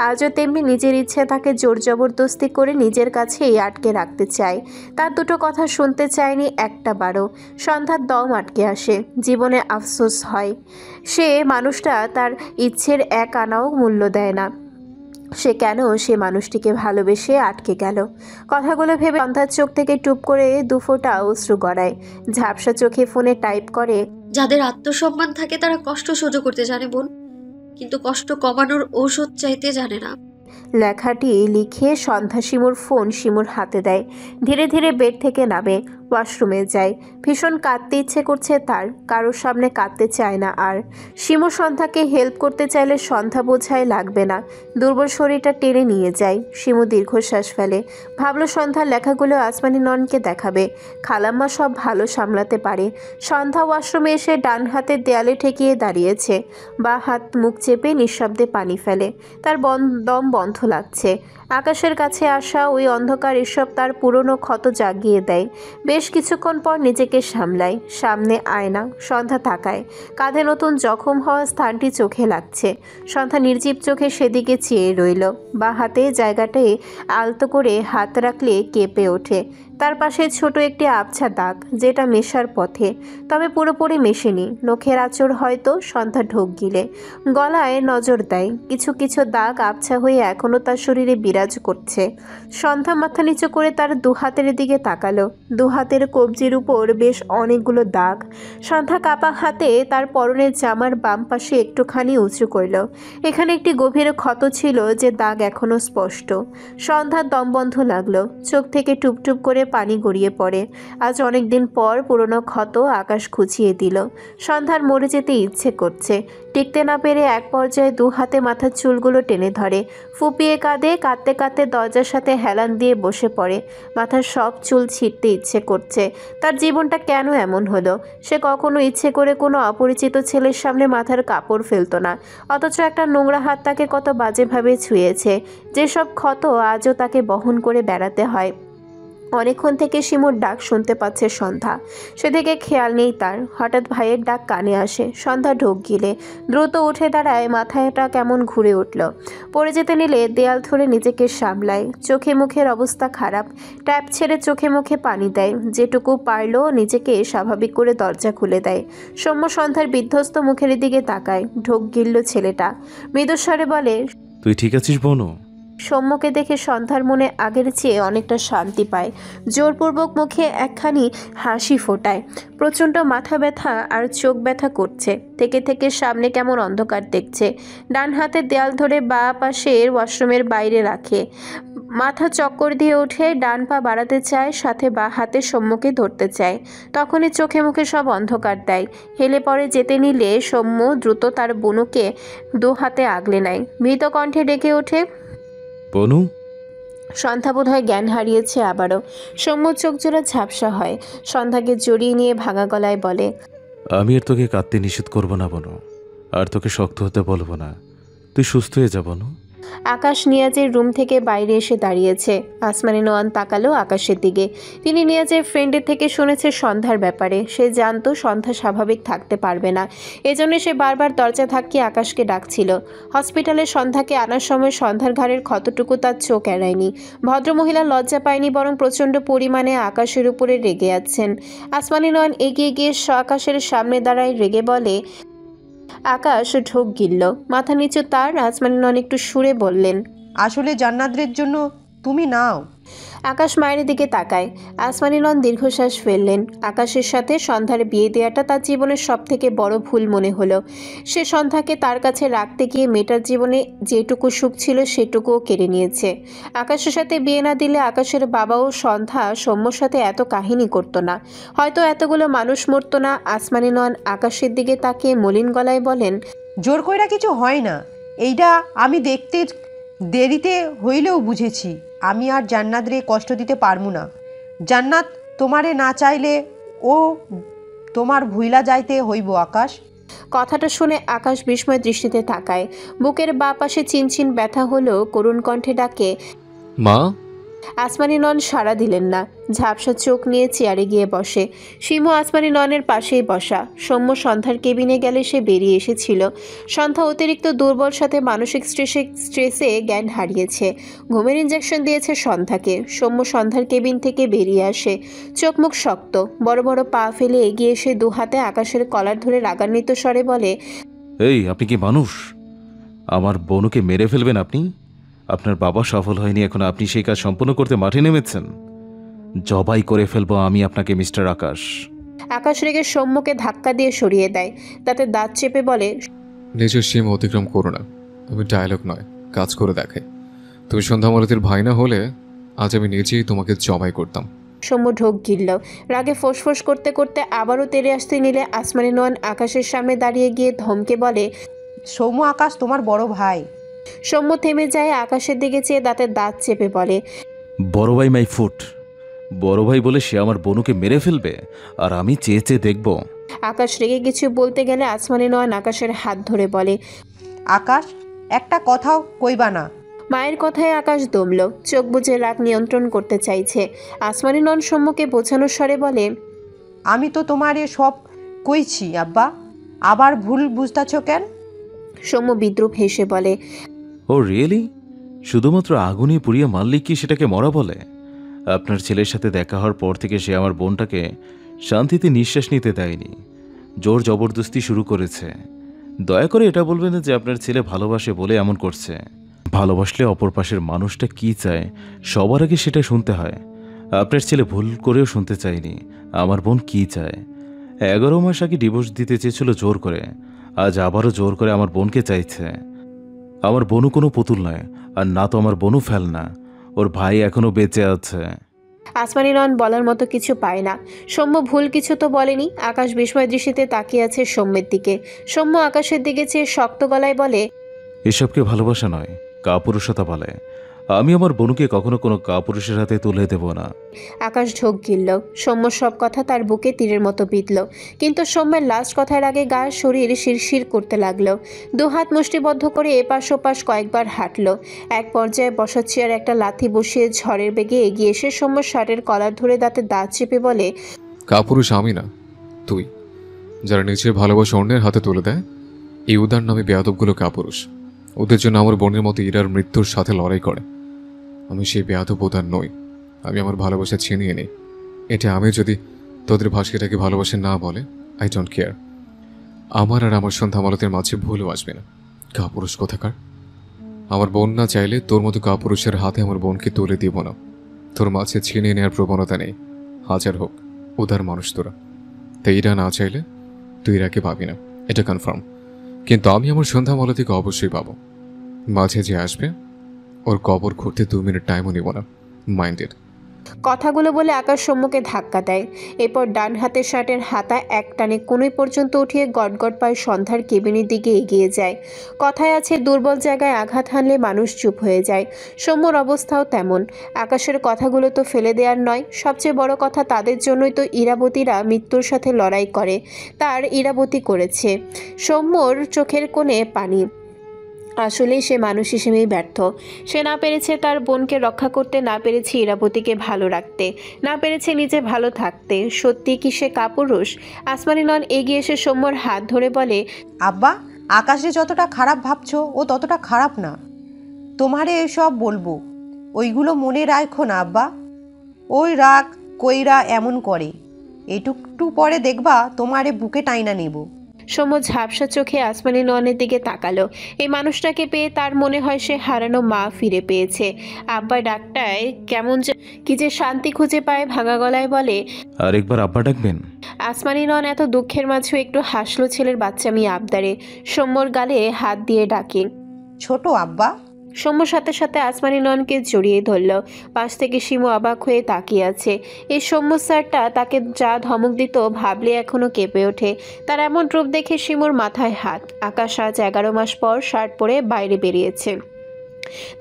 আজও তেমনি নিজের ইচ্ছে তাকে জোর জবরদস্তি করে নিজের কাছেই আটকে রাখতে চায়। তার দুটো কথা শুনতে চায়নি একটা বারও। সন্ধ্যার দম আটকে আসে, জীবনে আফসোস হয়। সে মানুষটা তার ইচ্ছের এক আনাও মূল্য দেয় না। সে কেন সে মানুষটিকে ভালোবেসে আটকে গেল? কথাগুলো ভেবে সন্ধ্যার চোখ থেকে টুপ করে 2 ফোঁটা অশ্রু গড়ায়। ঝাপসা চোখে ফোনে টাইপ করে, যাদের আত্মসম্মান থাকে তারা কষ্ট সহ্য করতে জানে বোন, কিন্তু কষ্ট কমানোর ঔষধ চাইতে জানে না। লেখাটি লিখে সন্ধ্যা শিমুর ফোন শিমুর হাতে দেয়। ধীরে ধীরে বেড থেকে নামে, ওয়াশরুমে যায়। ভীষণ কাঁদতে ইচ্ছে করছে তার, কারোর সামনে কাঁদতে চায় না আর। শিমু সন্ধ্যাকে হেল্প করতে চাইলে সন্ধ্যা বোঝায় লাগবে না, দুর্বল শরীরটা টেনে নিয়ে যায়। শিমু দীর্ঘশ্বাস ফেলে, ভাবলো সন্ধ্যার লেখাগুলো আসমানি ননকে দেখাবে, খালাম্মা সব ভালো সামলাতে পারে। সন্ধ্যা ওয়াশরুমে এসে ডান হাতের দেয়ালে ঠেকিয়ে দাঁড়িয়েছে, বা হাত মুখ চেপে নিঃশব্দে পানি ফেলে। তার দম বন্ধ লাগছে। আকাশের কাছে আসা ওই অন্ধকার এসব তার পুরনো ক্ষত জাগিয়ে দেয়। বেশ কিছুক্ষণ পর নিজেকে সামলায়। সামনে আয়না। সন্ধ্যা তাকায়, কাঁধে নতুন জখম হওয়া স্থানটি চোখে লাগছে। সন্ধ্যা নির্জীব চোখে সেদিকে চেয়ে রইল। বা হাতে জায়গাটায় আলতো করে হাত রাখলে কেঁপে ওঠে। তার পাশে ছোট একটি আবছা দাগ, যেটা মেশার পথে, তবে পুরোপুরি মেশেনি। নখের আঁচড় হয়তো। সন্ধ্যা ঢোক গিলে গলায় নজর দেয়, কিছু কিছু দাগ আবছা হয়ে এখনও তার শরীরে বিরাজ করছে। সন্ধ্যা মাথা নিচু করে তার 2 হাতের দিকে তাকালো। 2 হাতের কবজির উপর বেশ অনেকগুলো দাগ। সন্ধ্যা কাপা হাতে তার পরনের জামার বাম পাশে একটুখানি উঁচু করল। এখানে একটি গভীর ক্ষত ছিল, যে দাগ এখনও স্পষ্ট। সন্ধ্যার দম বন্ধ লাগলো, চোখ থেকে টুপটুপ করে পানি গড়িয়ে পড়ে। আজ অনেক দিন পর পুরনো ক্ষত আকাশ খুঁচিয়ে দিল। সন্ধ্যার মরে যেতে ইচ্ছে করছে। টিকতে না পেরে এক পর্যায়ে 2 হাতে মাথার চুলগুলো টেনে ধরে, ফুপিয়ে কাঁদে। কাঁদতে কাঁদতে দরজার সাথে হেলান দিয়ে বসে পড়ে। মাথার সব চুল ছিঁড়তে ইচ্ছে করছে। তার জীবনটা কেন এমন হলো? সে কখনো ইচ্ছে করে কোনো অপরিচিত ছেলের সামনে মাথার কাপড় ফেলতো না, অথচ একটা নোংরা হাত তাকে কত বাজেভাবে ছুঁয়েছে। যেসব ক্ষত আজও তাকে বহন করে বেড়াতে হয়। অনেকক্ষণ থেকে শিমুর ডাক শুনতে পাচ্ছে সন্ধ্যা, সেদিকে খেয়াল নেই তার। হঠাৎ ভাইয়ের ডাক কানে আসে। সন্ধ্যা ঢোক গিলে দ্রুত উঠে দাঁড়ায়, মাথাটা কেমন ঘুরে উঠল। পড়ে যেতে নিলে দেয়াল ধরে নিজেকে সামলায়। চোখে মুখের অবস্থা খারাপ, ট্যাপ ছেড়ে চোখে মুখে পানি দেয়। যেটুকু পারল নিজেকে স্বাভাবিক করে দরজা খুলে দেয়। সৌম্য সন্ধ্যার বিধ্বস্ত মুখের দিকে তাকায়। ঢোক গিলল ছেলেটা, মৃদুস্বরে বলে, তুই ঠিক আছিস বনু? সৌম্যকে দেখে সন্ধ্যার মনে আগের চেয়ে অনেকটা শান্তি পায়। জোরপূর্বক মুখে একখানি হাসি ফোটায়। প্রচণ্ড মাথা ব্যথা আর চোখ ব্যথা করছে। থেকে থেকে সামনে কেমন অন্ধকার দেখছে। ডান হাতের দেয়াল ধরে বাঁ পাশের ওয়াশরুমের বাইরে রাখে। মাথা চক্কর দিয়ে উঠে ডান পা বাড়াতে চায়, সাথে বাঁ হাতে সৌম্যকে ধরতে চায়। তখনই চোখে মুখে সব অন্ধকার দেয়। হেলে পড়ে যেতে নিলে সৌম্য দ্রুত তার বনুকে 2 হাতে আগলে নেয়। মৃত কণ্ঠে ডেকে ওঠে, বনু। সন্ধ্যা বোধহয় জ্ঞান হারিয়েছে আবারও। সৌম্য চোখ জোড়া ঝাপসা হয়। সন্ধ্যাকে জড়িয়ে নিয়ে ভাঙা গলায় বলে, আমি আর তোকে কাঁদতে নিষেধ করব না বনু, আর তোকে শক্ত হতে বলবো না। তুই সুস্থ হয়ে যা বনু। আকাশ নিয়াজের রুম থেকে বাইরে এসে দাঁড়িয়েছে। আসমানি নোয়ান তাকালো আকাশের দিকে। তিনি নিয়াজের ফ্রেন্ডের থেকে শুনেছে সন্ধ্যার ব্যাপারে। সে জানতো সন্ধ্যা স্বাভাবিক থাকতে পারবে না, এজন্য সে বারবার দরজা ধাক্কিয়ে আকাশকে ডাকছিল। হসপিটালে সন্ধ্যাকে আনার সময় সন্ধ্যার ঘাড়ের ক্ষতটুকু তার চোখ এড়ায়নি। ভদ্রমহিলা লজ্জা পায়নি, বরং প্রচণ্ড পরিমাণে আকাশের উপরে রেগে আছেন। আসমানি নোয়ান এগিয়ে গিয়ে আকাশের সামনে দাঁড়ায়, রেগে বলে। আকাশ ঢোক গিলল, মাথা নিচু তার। আসমানি নোয়ান একটু সুরে বললেন, আসলে জান্নাতের জন্য তুমি নাও। আকাশ মায়ের দিকে তাকায়। আসমানি নোয়ান দীর্ঘশ্বাস ফেললেন। আকাশের সাথে সন্ধ্যার বিয়ে দেওয়াটা তার জীবনের সব থেকে বড় ভুল মনে হলো। সে সন্ধ্যাকে তার কাছে রাখতে গিয়ে মেয়েটার জীবনে যেটুকু সুখ ছিল সেটুকুও কেড়ে নিয়েছে। আকাশের সাথে বিয়ে না দিলে আকাশের বাবাও সন্ধ্যা সৌম্যর সাথে এত কাহিনী করতো না, হয়তো এতগুলো মানুষ মরতো না। আসমানি নোয়ান আকাশের দিকে তাকিয়ে মলিন গলায় বলেন, জোর কইরা কিছু হয় না। এইটা আমি দেখতে দেরিতে হইলেও বুঝেছি আমি আর জান্নাতরে কষ্ট দিতে পারবো না। জান্নাত তোমারে না চাইলে ও তোমার ভুইলা যাইতে হইব আকাশ। কথাটা শুনে আকাশ বিস্ময় দৃষ্টিতে তাকায়। বুকের বাঁ পাশে চিনচিন ব্যথা হলো, করুণ কণ্ঠে ডাকে, মা। আসমানি নন সাড়া দিলেন না। ঝাপসা চোখ নিয়ে চেয়ারে গিয়ে বসে। শিমু আসমানি ননের পাশেই বসা। সৌম্য সন্ধ্যার কেবিনে গেলে সে বেরিয়ে এসেছিল। সন্ধ্যা অতিরিক্ত দুর্বল, সাথে মানসিক স্ট্রেসে জ্ঞান হারিয়েছে। ঘুমের ইঞ্জেকশন দিয়েছে সন্ধ্যাকে। সৌম্য সন্ধ্যার কেবিন থেকে বেরিয়ে আসে, চোখ মুখ শক্ত। বড় বড় পা ফেলে এগিয়ে এসে দু হাতে আকাশের কলার ধরে রাগান্বিত স্বরে বলে, এই আপনি কি মানুষ? আমার বোনকে মেরে ফেলবেন আপনি? আপনার বাবা সফল হয়নি, এখন আপনি সেই কাজ সম্পূর্ণ করতে মাঠে নেমেছেন? জবাই করে ফেলবো আমি আপনাকে, মিস্টার আকাশ। আকাশ রেগে সৌম্যকে ধাক্কা দিয়ে সরিয়ে দেয়। তাতে দাঁত চেপে বলে, নিজের সীমা অতিক্রম করো না। আমি ডায়লগ নয়, কাজ করে দেখে। তুমি সন্ধ্যা মালতীর ভাই না হলে আজ আমি নিজেই তোমাকে জবাই করতাম। সৌম্য ঢোক গিলল। রাগে ফোঁস করতে করতে আবারও তেড়ে আসতে নিলে আসমানি নোয়ান আকাশের সামনে দাঁড়িয়ে গিয়ে ধমকে বলে, সৌম্য আকাশ তোমার বড় ভাই। সৌম্য থেমে যায়, আকাশের দিকে চেয়ে দাঁতের দাঁত চেপে বলে, বড় ভাই মাই ফুট। বড় ভাই বলে সে আমার বোনকে মেরে ফেলবে, আর আমি চেয়ে চেয়ে দেখব? আকাশ রেগে কিছু বলতে গেলে আসমানি নোয়ান আকাশের হাত ধরে বলে, আকাশ একটা কথাও কইবা না। মায়ের কথায় আকাশ দমল, চোখ বুজে রাগ নিয়ন্ত্রণ করতে চাইছে। আসমানি নন সৌম্যকে বোঝানোর স্বরে বলে, আমি তো তোমারে সব কইছি আব্বা, আবার ভুল বুঝতেছ কেন? সৌম্য বিদ্রুপ হেসে বলে, ও রিয়েলি? শুধুমাত্র আগুনে পুড়িয়ে মারলে কি সেটাকে মরা বলে? আপনার ছেলের সাথে দেখা হওয়ার পর থেকে সে আমার বোনটাকে শান্তিতে নিঃশ্বাস নিতে দেয়নি, জোর জবরদস্তি শুরু করেছে। দয়া করে এটা বলবেন না যে আপনার ছেলে ভালোবাসে বলে এমন করছে। ভালোবাসলে অপর পাশের মানুষটা কি চায় সবার আগে সেটা শুনতে হয়। আপনার ছেলে ভুল করেও শুনতে চায়নি আমার বোন কি চায়। 11 মাস আগে ডিভোর্স দিতে চেয়েছিল জোর করে, আজ আবারও জোর করে আমার বোনকে চাইছে। আমার বোনও কোনো পুতুল নয়, আর না তো আমার বোনও ফেল না। ওর ভাই এখনো বেঁচে আছে। আসমানি নন বলার মতো কিছু পায় না। সৌম্য ভুল কিছু তো বলেনি। আকাশ বিস্ময় দৃষ্টিতে তাকিয়ে আছে সৌম্যের দিকে। সৌম্য আকাশের দিকে চেয়ে শক্ত গলায় বলে, এসবকে ভালোবাসা নয়, কাপুরুষতা বলে। আমি আমার বোনকে কখনো কোনো কাপুরুষের হাতে তুলে দেব না। আকাশ ঢোক গিলল। সৌম্য সব কথা তার বুকে তীরের মতো বিঁধল। কিন্তু সৌম্যের লাস্ট কথার আগে গায়ের শরীর শিরশির করতে লাগলো। দুহাত মুষ্টিবদ্ধ করে এপাশ ওপাশ কয়েকবার হাঁটল। এক পর্যায়ে বসার চেয়ার একটা লাথি বসিয়ে ঝড়ের বেগে এগিয়ে এসে সৌম্য শার্টের কলার ধরে দাঁতে দাঁত চেপে বলে, কাপুরুষ আমি না, তুই। যারা নিজের ভালোবাসা অন্যের হাতে তুলে দেয়, এই উদার নামে বেয়াদবগুলো কাপুরুষ। ওদের জন্য আমার বোনের মতো ইরার মৃত্যুর সাথে লড়াই করে। আমি সেই বেয়াদব উদার নই। আমি আমার ভালোবাসা ছিনিয়ে নিই। এটা আমি যদি তোদের ভাস্কিটাকে ভালোবাসে না বলে, আই ডোন্ট কেয়ার। আমার আর আমার সন্ধ্যা মালতের মাঝে ভুলও আসবে না। কাপুরুষ কোথাকার। আমার বোন না চাইলে তোর মতো কাপুরুষের হাতে আমার বোনকে তুলে দিব না। তোর মাঝে ছিনিয়ে নেওয়ার প্রবণতা নেই, হাজার হোক উদার মানুষ তোরা। তাই ইরা না চাইলে তুই ইরাকে পাবি না, এটা কনফার্ম। কিন্তু আমি আমার সন্ধ্যা মালতীকে অবশ্যই পাবো। মাঝে যে আসবে ওর কবর খুঁড়তে 2 মিনিট টাইমও নিব না, মাইন্ডেড। কথাগুলো বলে আকাশ সৌম্যকে ধাক্কা দেয়। এরপর ডান হাতের শার্টের হাতা এক টানে কোনোই পর্যন্ত উঠিয়ে গটগট পায়ে সন্ধ্যার কেবিনের দিকে এগিয়ে যায়। কথায় আছে, দুর্বল জায়গায় আঘাত হানলে মানুষ চুপ হয়ে যায়। সৌম্যর অবস্থাও তেমন। আকাশের কথাগুলো তো ফেলে দেওয়ার নয়, সবচেয়ে বড় কথা তাদের জন্যই তো ইরাবতীরা মৃত্যুর সাথে লড়াই করে। তার ইরাবতী করেছে। সৌম্যর চোখের কোণে পানি। আসলেই সে মানুষ হিসেবেই ব্যর্থ। সে না পেরেছে তার বোনকে রক্ষা করতে, না পেরেছে ইরাবতীকে ভালো রাখতে, না পেরেছে নিজে ভালো থাকতে। সত্যি কি সে কাপুরুষ? আসমানি নন এগিয়ে এসে সৌম্যর হাত ধরে বলে, আব্বা, আকাশে যতটা খারাপ ভাবছো ও ততটা খারাপ না। তোমারে এসব বলবো, ওইগুলো মনে রাখো না আব্বা। ওই রাগ কইরা এমন করে, এটুকটু পরে দেখবা তোমারে বুকে টাইনা নেব। সৌম্য ঝাপসা চোখে আসমানি ননের দিকে তাকালো। এই মানুষটাকে পেয়ে তার মনে হয় সে হারানো মা ফিরে পেয়েছে। আব্বা ডাকটায় কেমন কি যে শান্তি খুঁজে পায়। ভাঙা গলায় বলে, আর একবার আব্বা ডাকবেন? আসমানি নন এত দুঃখের মাঝেও একটু হাসলো ছেলের বাচ্চামি আবদারে। সৌম্যর গালে হাত দিয়ে ডাকে, ছোট আব্বা। সৌম্যর সাথে সাথে আসমানি ননকে জড়িয়ে ধরল। পাশ থেকে শিমু অবাক হয়ে তাকিয়ে আছে। এই সৌম্য স্যারটা তাকে যা ধমক দিত ভাবলে এখনো কেঁপে ওঠে। তার এমন রূপ দেখে শিমুর মাথায় হাত। আকাশ আজ 11 মাস পর শার্ট পরে বাইরে বেরিয়েছে।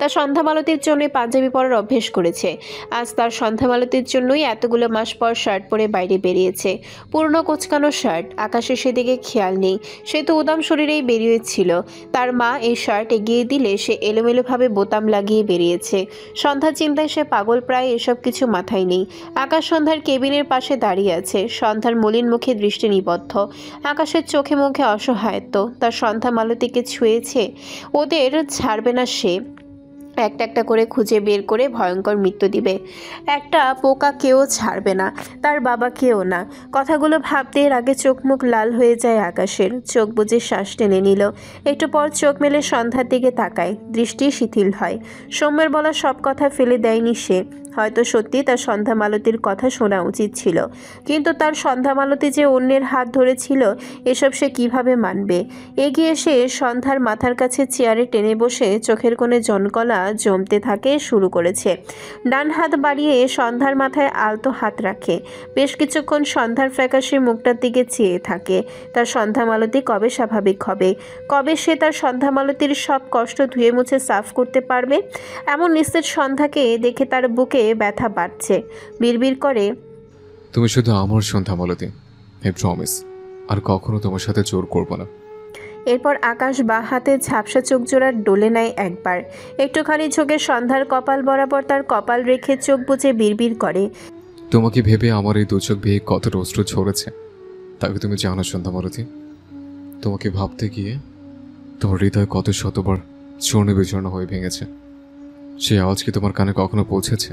তার সন্ধ্যামালতির জন্য পাঞ্জাবি পরার অভ্যেস করেছে। আজ তার সন্ধ্যামালতির জন্যই এতগুলো মাস পর শার্ট পরে বাইরে বেরিয়েছে। পুরনো কোচকানো শার্ট। আকাশের সেদিকে খেয়াল নেই, সে তো উদাম শরীরেই বেরিয়েছিল। তার মা এই শার্ট এগিয়ে দিলে সে এলোমেলোভাবে বোতাম লাগিয়ে বেরিয়েছে। সন্ধ্যার চিন্তায় সে পাগল, প্রায় এসব কিছু মাথায় নেই। আকাশ সন্ধ্যার কেবিনের পাশে দাঁড়িয়ে আছে। সন্ধ্যার মলিন মুখে দৃষ্টি নিবদ্ধ। আকাশের চোখে মুখে অসহায়ত্ব। তার সন্ধ্যা মালতীকে ছুঁয়েছে, ওদের ছাড়বে না সে। একটা একটা করে খুঁজে বের করে ভয়ঙ্কর মৃত্যু দিবে। একটা পোকা কেউ ছাড়বে না, তার বাবাকেও না। কথাগুলো ভাবতে এর আগে চোখ মুখ লাল হয়ে যায় আকাশের। চোখ বুজে শ্বাস টেনে নিল। একটু পর চোখ মেলে সন্ধ্যার দিকে তাকায়। দৃষ্টি শিথিল হয়। সৌম্যের বলা সব কথা ফেলে দেয়নি সে। হয়তো সত্যি তার সন্ধ্যা মালতীর কথা শোনা উচিত ছিল, কিন্তু তার সন্ধ্যা মালতী যে অন্যের হাত ধরেছিল এসব সে কিভাবে মানবে? এগিয়ে এসে সন্ধ্যার মাথার কাছে চেয়ারে টেনে বসে চোখের কোণে জনকলা জমতে থাকে শুরু করেছে। ডান হাত বাড়িয়ে সন্ধ্যার মাথায় আলতো হাত রাখে। বেশ কিছুক্ষণ সন্ধ্যার ফ্যাকাশে মুখটার দিকে চেয়ে থাকে। তার সন্ধ্যা মালতী কবে স্বাভাবিক হবে? কবে সে তার সন্ধ্যা মালতীর সব কষ্ট ধুয়ে মুছে সাফ করতে পারবে? এমন নিস্তেজ সন্ধ্যাকে দেখে তার বুকে ব্যথা বাড়ছে। বিড়বিড় করে, তুমি শুধু আমার সন্ধ্যা মালতী, আই প্রমিস। আর কখনো তোমার সাথে জোর করবো না। এরপর আকাশ বা হাতে ঝাপসা চোখ জোড়া ডলে নেয় একবার। একটুখানি ঝোঁকে সন্ধ্যার কপাল বরাবর তার কপাল রেখে চোখ বুজে বিড়বিড় করে, তোমাকে ভেবে আমার এই দুচোখ ভেয়ে কতটা অশ্রু ঝরেছে তাকে তুমি জানো সন্ধ্যা মালতী। তোমাকে ভাবতে গিয়ে তোমার হৃদয় কত শতবার চূর্ণ বিচূর্ণ হয়ে ভেঙেছে। সে আওয়াজ কি তোমার কানে কখনো পৌঁছেছে?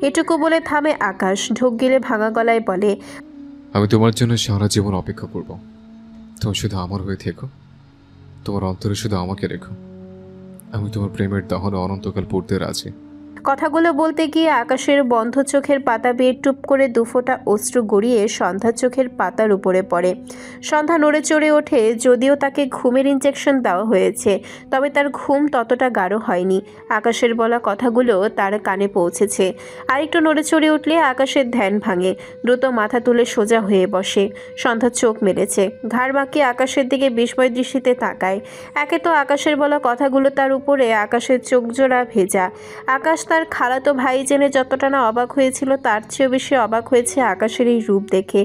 এটুকু বলে থামে আকাশ। ঢোক গিলে ভাঙা গলায় বলে, আমি তোমার জন্য সারা জীবন অপেক্ষা করব। তুমি শুধু আমার হয়ে থেকো, তোমার অন্তরে শুধু আমাকে রেখো। আমি তোমার প্রেমের দহনে অনন্তকাল পড়তে রাজি। কথাগুলো বলতে গিয়ে আকাশের বন্ধ চোখের পাতা বেয়ে টুপ করে দুফোঁটা অশ্রু গড়িয়ে সন্ধ্যার চোখের পাতার উপরে পড়ে। সন্ধ্যা নড়ে চড়ে ওঠে। যদিও তাকে ঘুমের ইঞ্জেকশন দেওয়া হয়েছে, তবে তার ঘুম ততটা গাঢ় হয়নি। আকাশের বলা কথাগুলো তার কানে পৌঁছেছে। আরেকটু নড়ে চড়ে উঠলে আকাশের ধ্যান ভাঙে। দ্রুত মাথা তুলে সোজা হয়ে বসে। সন্ধ্যা চোখ মেলেছে, ঘাড় বাঁকিয়ে আকাশের দিকে বিস্ময় দৃষ্টিতে তাকায়। একে তো আকাশের বলা কথাগুলো তার উপরে, আকাশের চোখ জোড়া ভেজা। আকাশ তার খালাতো ভাই জেনে যতটা না অবাক হয়েছিল তার চেয়েও বেশি অবাক হয়েছে আকাশের এই রূপ দেখে।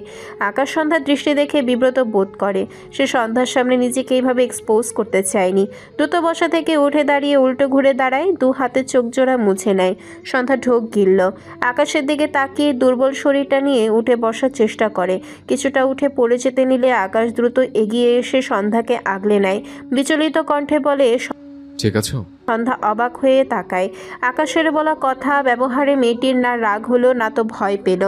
আকাশ সন্ধ্যার দৃষ্টি দেখে বিব্রত বোধ করে। সে সন্ধ্যার সামনে নিজেকে এইভাবে এক্সপোজ করতে চায়নি। দ্রুত বসা থেকে উঠে দাঁড়িয়ে উল্টো ঘুরে দাঁড়ায়, দু হাতে চোখ জোড়া মুছে নেয়। সন্ধ্যা ঢোক গিলল। আকাশের দিকে তাকিয়ে দুর্বল শরীরটা নিয়ে উঠে বসার চেষ্টা করে। কিছুটা উঠে পড়ে যেতে নিলে আকাশ দ্রুত এগিয়ে এসে সন্ধ্যাকে আগলে নেয়। বিচলিত কণ্ঠে বলে, ঠিক আছে? সন্ধ্যা অবাক হয়ে তাকায়। আকাশের বলা কথা ব্যবহারে মেয়েটির না রাগ হলো না তো ভয় পেল।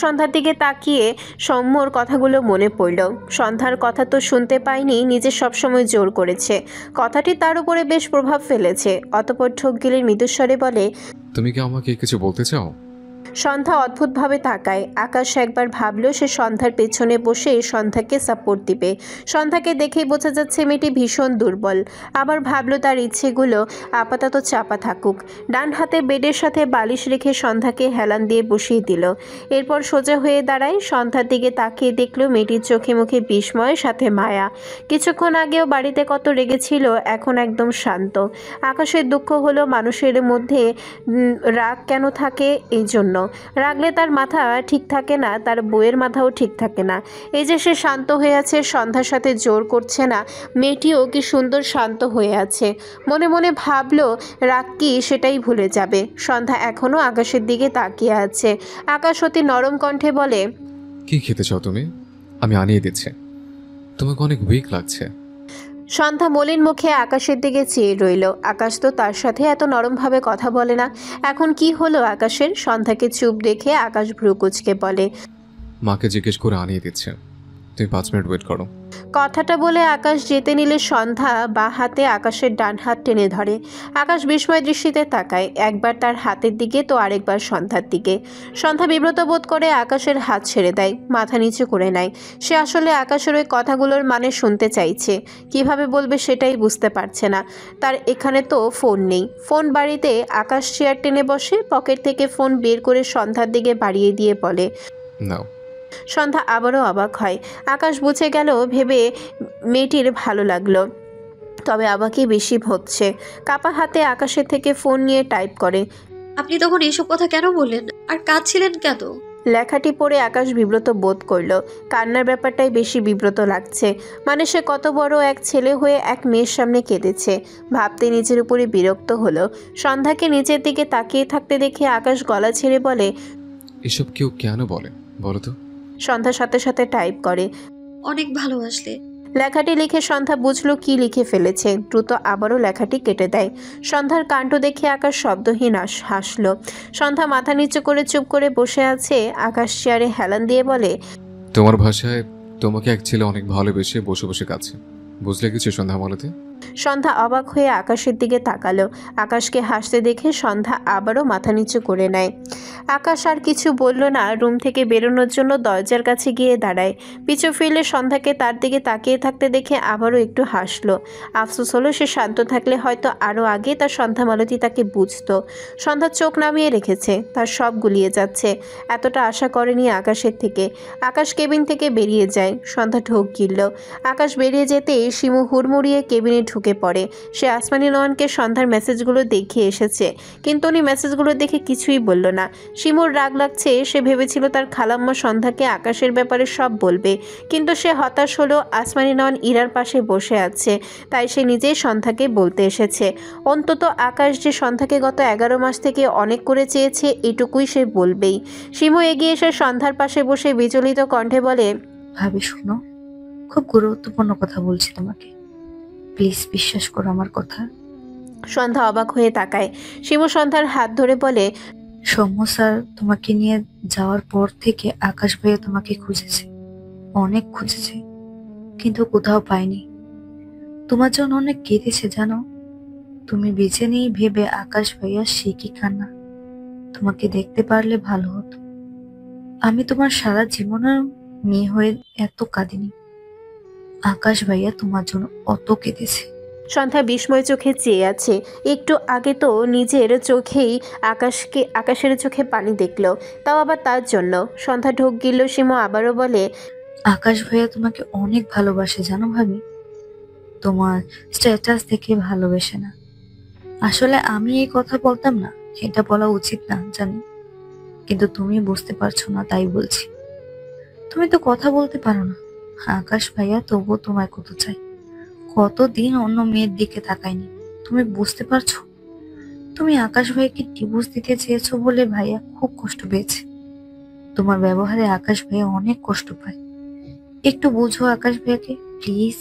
সন্ধ্যার দিকে তাকিয়ে সৌম্যর কথাগুলো মনে পড়ল। সন্ধ্যার কথা তো শুনতে পায়নি, নিজে সবসময় জোর করেছে। কথাটি তার উপরে বেশ প্রভাব ফেলেছে। অতঃপর ঢোক গিলে মৃদুস্বরে বলে, তুমি কি আমাকে কিছু বলতে চাও? সন্ধ্যা অদ্ভুতভাবে তাকায়। আকাশ একবার ভাবলো সে সন্ধ্যার পেছনে বসে সন্ধ্যাকে সাপোর্ট দিবে। সন্ধ্যাকে দেখেই বোঝা যাচ্ছে মেয়েটি ভীষণ দুর্বল। আবার ভাবলো তার ইচ্ছেগুলো আপাতত চাপা থাকুক। ডান হাতে বেডের সাথে বালিশ রেখে সন্ধ্যাকে হেলান দিয়ে বসিয়ে দিল। এরপর সোজা হয়ে দাঁড়ায়। সন্ধ্যার দিকে তাকিয়ে দেখলো মেয়েটির চোখে মুখে বিস্ময়ের সাথে মায়া। কিছুক্ষণ আগেও বাড়িতে কত রেগেছিল, এখন একদম শান্ত। আকাশের দুঃখ হলো মানুষের মধ্যে রাগ কেন থাকে এই জন্য। রাগলে তার মাথা ঠিক থাকে না, তার বউয়ের মাথাও ঠিক থাকে না। এই যে সে শান্ত হয়ে আছে, সন্ধ্যার সাথে জোর করছে না, মেয়েটিও কি সুন্দর শান্ত হয়ে আছে। মনে মনে ভাবলো রাগ কি সেটাই ভুলে যাবে। সন্ধ্যা এখনও আকাশের দিকে তাকিয়ে আছে। আকাশ অতি নরম কণ্ঠে বলে, কি খেতে চাও তুমি? আমি আনিয়ে দিচ্ছি। তোমাকে অনেক উইক লাগছে। সন্ধ্যা মলিন মুখে আকাশের দিকে চেয়ে রইল। আকাশ তো তার সাথে এত নরমভাবে কথা বলে না। এখন কি হলো আকাশের? সন্ধ্যাকে চুপ দেখে আকাশ ভ্রু কুঁচকে বলে, মাকে জিজ্ঞেস করে আনিয়ে দিচ্ছে, তুমি 5 মিনিট ওয়েট করো। কথাটা বলে আকাশ যেতে নিলে সন্ধ্যা বা হাতে আকাশের ডান হাত টেনে ধরে। আকাশ বিস্ময় দৃষ্টিতে তাকায়, একবার তার হাতের দিকে তো আরেকবার সন্ধ্যার দিকে। সন্ধ্যা বিব্রত বোধ করে আকাশের হাত ছেড়ে দেয়, মাথা নিচু করে নেয়। সে আসলে আকাশের ওই কথাগুলোর মানে শুনতে চাইছে, কিভাবে বলবে সেটাই বুঝতে পারছে না। তার এখানে তো ফোন নেই। ফোন বাড়িতে আকাশ চেয়ার টেনে বসে, পকেট থেকে ফোন বের করে সন্ধ্যার দিকে বাড়িয়ে দিয়ে বলে, নাও। সন্ধ্যা আবারও অবাক হয়। আকাশ বুঝে গেল ভেবে মেয়েটির ভালো লাগলো, তবে আবাকই বেশি হচ্ছে। কাপা হাতে আকাশের থেকে ফোন নিয়ে টাইপ করে, আপনি তখন এসব কথা কেন বললেন আর কাঁদছিলেন কেন? লেখাটি পড়ে আকাশ বিব্রত বোধ করল। কান্নার ব্যাপারটাই বেশি বিব্রত লাগছে। মানে সে কত বড় এক ছেলে হয়ে এক মেয়ের সামনে কেঁদেছে। ভাবতে নিজের উপরে বিরক্ত হলো। সন্ধ্যাকে নিচের দিকে তাকিয়ে থাকতে দেখে আকাশ গলা ছেড়ে বলে, এসব কেউ কেন বলে বলো তো? সন্ধ্যার সাথে সাথে টাইপ করে, অনেক ভালোবাসলে। লেখাটি লিখে সন্ধ্যা বুঝলো কি লিখে ফেলেছে। দ্রুত আবারও লেখাটি কেটে দেয়। সন্ধ্যার কাণ্ড দেখে আকাশ শব্দহীন হাসলো। সন্ধ্যা মাথা নিচু করে চুপ করে বসে আছে। আকাশ চেয়ারে হেলান দিয়ে বলে, তোমার ভাষায় তোমাকে এক ছেলে অনেক ভালোবেসে বসে বসে কাছে, বুঝলে কিছু সন্ধ্যা মালতী? সন্ধ্যা অবাক হয়ে আকাশের দিকে তাকালো। আকাশকে হাসতে দেখে সন্ধ্যা আবারও মাথা নিচু করে নেয়। আকাশ আর কিছু বলল না, রুম থেকে বেরোনোর জন্য দরজার কাছে গিয়ে দাঁড়ায়। পিছু ফিরলে সন্ধ্যাকে তার দিকে তাকিয়ে থাকতে দেখে আবারও একটু হাসলো। আফসোস হলো সে শান্ত থাকলে হয়তো আরও আগে তার সন্ধ্যা মালতী তাকে বুঝতো। সন্ধ্যা চোখ নামিয়ে রেখেছে, তার সব গুলিয়ে যাচ্ছে। এতটা আশা করেনি আকাশের থেকে। আকাশ কেবিন থেকে বেরিয়ে যায়। সন্ধ্যা ঢোক গিলল। আকাশ বেরিয়ে যেতেই শিমু হুড়মুড়িয়ে কেবিনে ঢুকে পড়ে। সে আসমানি নয়নকে সন্ধ্যার মেসেজগুলো দেখিয়ে এসেছে, কিন্তু উনি মেসেজগুলো দেখে কিছুই বলল না। শিমুর রাগ লাগছে। সে ভেবেছিল তার খালাম্মা সন্ধ্যাকে আকাশের ব্যাপারে সব বলবে, কিন্তু সে হতাশ হলো। আসমানি নয়ন ইরার পাশে বসে আছে, তাই সে নিজেই সন্ধ্যাকে বলতে এসেছে। অন্তত আকাশ যে সন্ধ্যাকে গত 11 মাস থেকে অনেক করে চেয়েছে, এটুকুই সে বলবেই। শিমু এগিয়ে এসে সন্ধ্যার পাশে বসে বিচলিত কণ্ঠে বলে, ভাবি শোনো, খুব গুরুত্বপূর্ণ কথা বলছি তোমাকে, প্লিজ বিশ্বাস করো আমার কথা। সন্ধ্যা অবাক হয়ে তাকায়। শিমু সন্ধ্যার হাত ধরে বলে, সৌম্য স্যার তোমাকে নিয়ে যাওয়ার পর থেকে আকাশ ভাইয়া তোমাকে খুঁজেছে, অনেক খুঁজেছে, কিন্তু কোথাও পায়নি। তোমার জন্য অনেক কেঁদেছে জানো। তুমি বেঁচে নেই ভেবে আকাশ ভাইয়া সে কি কান্না। তোমাকে দেখতে পারলে ভালো হতো। আমি তোমার সারা জীবনের মেয়ে হয়ে এত কাঁদিনি। আকাশ ভাইয়া তোমার জন্য অত কেঁদেছে। সন্ধ্যা বিস্ময় চোখে চেয়ে আছে। একটু আগে তো নিজের চোখেই আকাশের চোখে পানি দেখলো, তাও আবার তার জন্য। সন্ধ্যা ঢোক গিলল। শিমু আবারও বলে, আকাশ ভাইয়া তোমাকে অনেক ভালোবাসে জানো ভাবি। তোমার স্ট্যাটাস দেখে ভালোবেসে না। আসলে আমি এই কথা বলতাম না, এটা বলা উচিত না জানি, কিন্তু তুমি বুঝতে পারছো না তাই বলছি। তুমি তো কথা বলতে পারো না। আকাশ ভাইয়া তবুও তোমায় কত চাই, কতদিন অন্য মেয়ের দিকে তাকায়নি। তুমি বুঝতে পারছো? তুমি আকাশ ভাইয়াকে ডিভোর্স দিতে চেয়েছো বলে ভাইয়া খুব কষ্ট পেয়েছে। তোমার ব্যবহারে আকাশ ভাইয়া অনেক কষ্ট পায়। একটু বুঝো আকাশ ভাইয়াকে প্লিজ,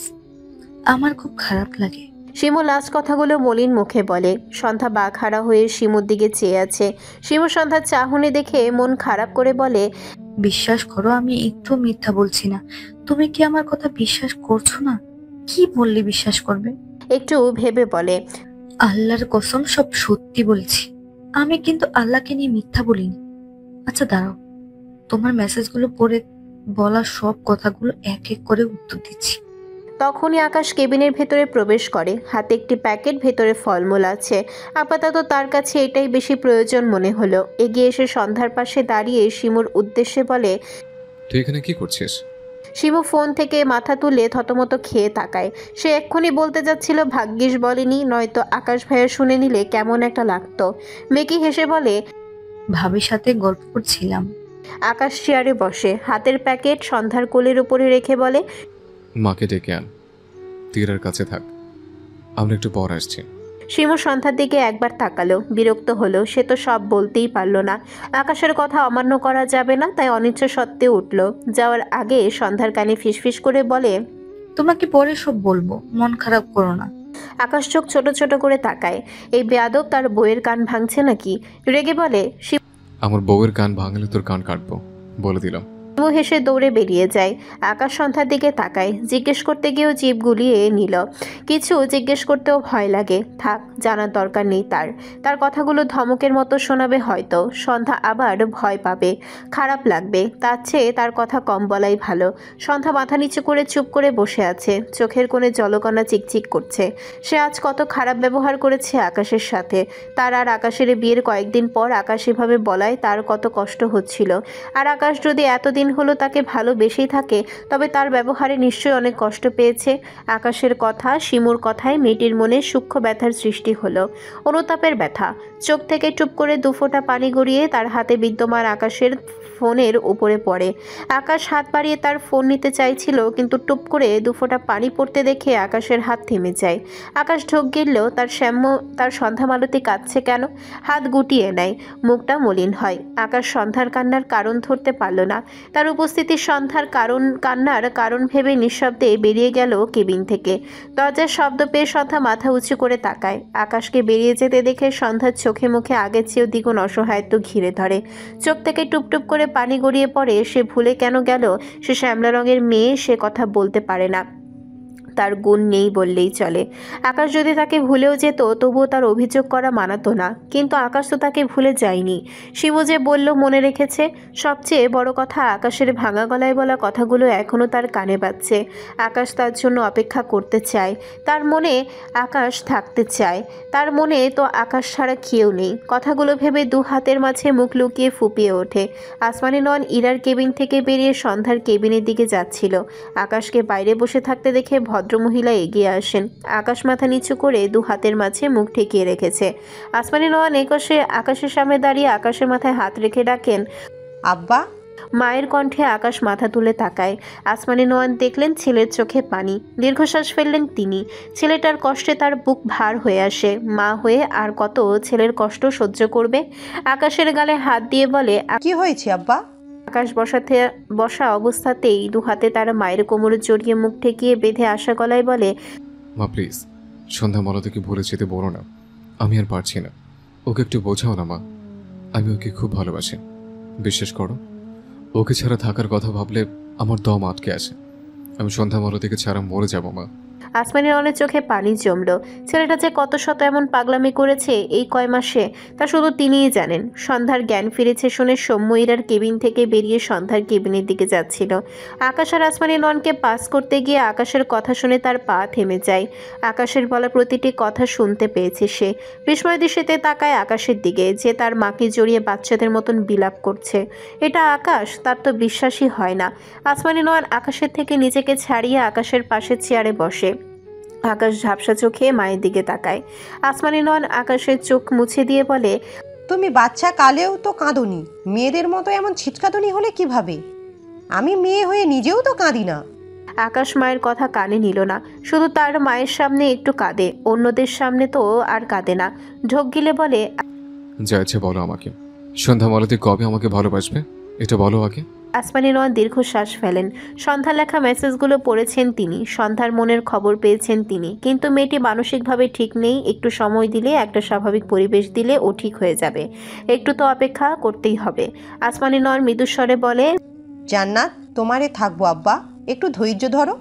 আমার খুব খারাপ লাগে। শিমু লাস্ট কথাগুলো মলিন মুখে বলে। সন্ধ্যা বাঘাড়া হয়ে শিমুর দিকে চেয়ে আছে। শিমু সন্ধ্যার চাহনি দেখে মন খারাপ করে বলে, বিশ্বাস করো আমি একটু মিথ্যা বলছি না। তুমি কি আমার কথা বিশ্বাস করছো না? কি বললে বিশ্বাস করবে? একটু ভেবে বলে, আল্লাহর কসম সব সত্যি বলছি। আমি কিন্তু আল্লাহকে নিয়ে মিথ্যা বলিনি। আচ্ছা দাঁড়াও, তোমার মেসেজগুলো পড়ে বলা সব কথাগুলো এক এক করে উত্তর দিচ্ছি। তখনই আকাশ কেবিনের ভেতরে প্রবেশ করে। হাতে একটি প্যাকেট, ভেতরে ফলমূল আছে। আপাতত তার কাছে এটাই বেশি প্রয়োজন মনে হলো। এগিয়ে এসে সন্ধ্যার পাশে দাঁড়িয়ে শিমুর উদ্দেশ্যে বলে, তুই এখানে কি করছিস? শিমু ফোন থেকে মাথা তুলে থতমত খেয়ে তাকায়। সে এক্ষুনি বলতে যাচ্ছিল ভাগ্যিস বলেনি, নয়তো আকাশ ভাইয়া শুনে নিলে কেমন একটা লাগতো। মেকি হেসে বলে, ভাবির সাথে গল্প করছিলাম। আকাশ চেয়ারে বসে হাতের প্যাকেট সন্ধ্যার কোলের উপরে রেখে বলে, মাকে ডেকে আন, তীরার কাছে থাক, আমরা একটু পর আসছি। শিমু সন্ধ্যার দিকে একবার তাকালো, বিরক্ত হলো। সে তো সব বলতেই পারলো না, আকাশের কথা অমান্য করা যাবে না, তাই অনিচ্ছা সত্ত্বেও উঠল। যাওয়ার আগে সন্ধ্যার কানে ফিসফিস করে বলে, তোমাকে পরে সব বলবো, মন খারাপ করো না। আকাশ চোখ ছোট ছোট করে তাকায়। এই বেয়াদব তার বইয়ের কান ভাঙছে নাকি? রেগে বলে, আমার বউয়ের কান ভাঙলে তোর কান কাটবো, বলে দিলাম। শিমু হেসে দৌড়ে বেরিয়ে যায়। আকাশ সন্ধ্যার দিকে তাকায়। জিজ্ঞেস করতে গিয়েও জিভ গুলিয়ে নিল। কিছু জিজ্ঞেস করতেও ভয় লাগে। থাক, জানার দরকার নেই তার। তার কথাগুলো ধমকের মতো শোনাবে হয়তো। সন্ধ্যা আবার ভয় পাবে, খারাপ লাগবে। তার চেয়ে তার কথা কম বলাই ভালো। সন্ধ্যা মাথা নিচু করে চুপ করে বসে আছে। চোখের কোণে জলকণা চিকচিক করছে। সে আজ কত খারাপ ব্যবহার করেছে আকাশের সাথে। তার আর আকাশের বিয়ের কয়েকদিন পর আকাশ এভাবে বলায় তার কত কষ্ট হচ্ছিল। আর আকাশ যদি এতদিন হলো তাকে ভালোবেসেই থাকে, তবে তার ব্যবহারে নিশ্চয়ই অনেক কষ্ট পেয়েছে। আকাশের কথা, শিমুর কথায় মেয়েটির মনে সূক্ষ্ম ব্যথার সৃষ্টি হলো, অনুতাপের ব্যথা। চোখ থেকে টুপ করে দুফোঁটা পানি গড়িয়ে তার হাতে বিদ্যমান আকাশের ফোনের উপরে পড়ে। আকাশ হাত বাড়িয়ে তার ফোন নিতে চাইছিল, কিন্তু টুপ করে দুফোঁটা পানি পড়তে দেখে আকাশের হাত থেমে যায়। আকাশ ঢোক গিললেও তার সন্ধ্যা মালতী কাঁদছে কেন? হাত গুটিয়ে নেয়, মুখটা মলিন হয়। আকাশ সন্ধ্যার কান্নার কারণ ধরতে পারল না। তার উপস্থিতি সন্ধ্যার কান্নার কারণ ভেবে নিঃশব্দে বেরিয়ে গেল কেবিন থেকে। দরজার শব্দ পেয়ে সন্ধ্যা মাথা উঁচু করে তাকায়। আকাশকে বেরিয়ে যেতে দেখে সন্ধ্যার চোখে মুখে আগের চেয়েও দ্বিগুণ অসহায়ত্ব ঘিরে ধরে। চোখ থেকে টুপটুপ করে পানি গড়িয়ে পড়ে। সে ভুলে কেন গেল সে শ্যামলা রঙের মেয়ে, সে কথা বলতে পারে না, তার গুণ নেই বললেই চলে। আকাশ যদি তাকে ভুলেও যেত তবুও তার অভিযোগ করা মানাতো না, কিন্তু আকাশ তো তাকে ভুলে যায়নি। শিবু যে বলল মনে রেখেছে। সবচেয়ে বড় কথা, আকাশের ভাঙা গলায় বলা কথাগুলো এখনও তার কানে বাজছে। আকাশ তার জন্য অপেক্ষা করতে চায়, তার মনে আকাশ থাকতে চায়। তার মনে তো আকাশ ছাড়া কেউ নেই। কথাগুলো ভেবে দু হাতের মাঝে মুখ লুকিয়ে ফুপিয়ে ওঠে। আসমানি নন ইরার কেবিন থেকে বেরিয়ে সন্ধ্যার কেবিনের দিকে যাচ্ছিল। আকাশকে বাইরে বসে থাকতে দেখে ভদ্রমহিলা এগিয়ে আসেন। আকাশ মাথা নিচু করে দু হাতের মাঝে মুখ ঠেকিয়ে রেখেছে। আসমানি নওয়ান একসে আকাশের সামনে দাঁড়িয়ে আকাশের মাথায় হাত রেখে ডাকেন, আব্বা। মায়ের কণ্ঠে আকাশ মাথা তুলে তাকায়। আসমানি নোয়ান দেখলেন ছেলের চোখে পানি। দীর্ঘশ্বাস ফেললেন তিনি। ছেলেটার কষ্টে তার বুক ভার হয়ে আসে। মা হয়ে আর কত ছেলের কষ্ট সহ্য করবে? আকাশের গালে হাত দিয়ে বলে, কি হয়েছে আব্বা? আকাশ বসা অবস্থাতেই দু হাতে তারা মায়ের কোমরে জড়িয়ে মুখ ঠেকিয়ে বেঁধে আসা গলায় বলে, মা প্লিজ, সন্ধ্যা মালতীকে ভুলে যেতে বলো না, আমি আর পারছি না। ওকে একটু বোঝাও না মা, আমি ওকে খুব ভালোবাসি, বিশ্বাস করো। ওকে ছাড়া থাকার কথা ভাবলে আমার দম আটকে আসে। আমি সন্ধ্যা মালতীকে ছাড়া মরে যাবো মা। আসমানের অনেক চোখে পানি জমল। ছেলেটা যে কত শত এমন পাগলামি করেছে এই কয় মাসে, তা শুধু তিনিই জানেন। সন্ধ্যার জ্ঞান ফিরেছে শুনে সৌম্য ইরার কেবিন থেকে বেরিয়ে সন্ধ্যার কেবিনের দিকে যাচ্ছিল। আকাশ আর আসমানি ননকে পাস করতে গিয়ে আকাশের কথা শুনে তার পা থেমে যায়। আকাশের বলা প্রতিটি কথা শুনতে পেয়েছে সে। বিস্ময় দৃষ্টিতে তাকায় আকাশের দিকে, যে তার মাকে জড়িয়ে বাচ্চাদের মতন বিলাপ করছে। এটা আকাশ? তার তো বিশ্বাসই হয় না। আসমানি নন আকাশের থেকে নিজেকে ছাড়িয়ে আকাশের পাশে চেয়ারে বসে। আকাশ ঝাপসা চোখে মায়ের দিকে তাকায়। আসমানি নন আকাশের চোখ মুছে দিয়ে বলে, তুমি বাচ্চা কালেও তো কাঁদোনি, মেয়েদের মতো এমন ছিটকাদনি হলে কিভাবে? আমি মেয়ে হয়ে নিজেও তো কাঁদি না। আকাশ মায়ের কথা কানে নিল না, শুধু তার মায়ের সামনে একটু কাঁদে, অন্যদের সামনে তো আর কাঁদে না। ঢোক গিলে বলে, যা ইচ্ছে বলো আমাকে, সন্ধ্যা মালতী কবে আমাকে ভালোবাসবে এটা বলো আগে। আসমানি নন দীর্ঘশ্বাস ফেলেন। সন্ধ্যা লেখা মেসেজগুলো পড়েছেন তিনি, সন্ধ্যার মনের খবর পেয়েছেন তিনি, কিন্তু মেয়েটি মানসিকভাবে ঠিক নেই। একটু সময় দিলে, একটা স্বাভাবিক পরিবেশ দিলে ও ঠিক হয়ে যাবে। একটু তো অপেক্ষা করতেই হবে। আসমানি নন মৃদুস্বরে বলে, জান্নাত, তোমারে থাকবো আব্বা, একটু ধৈর্য ধরো।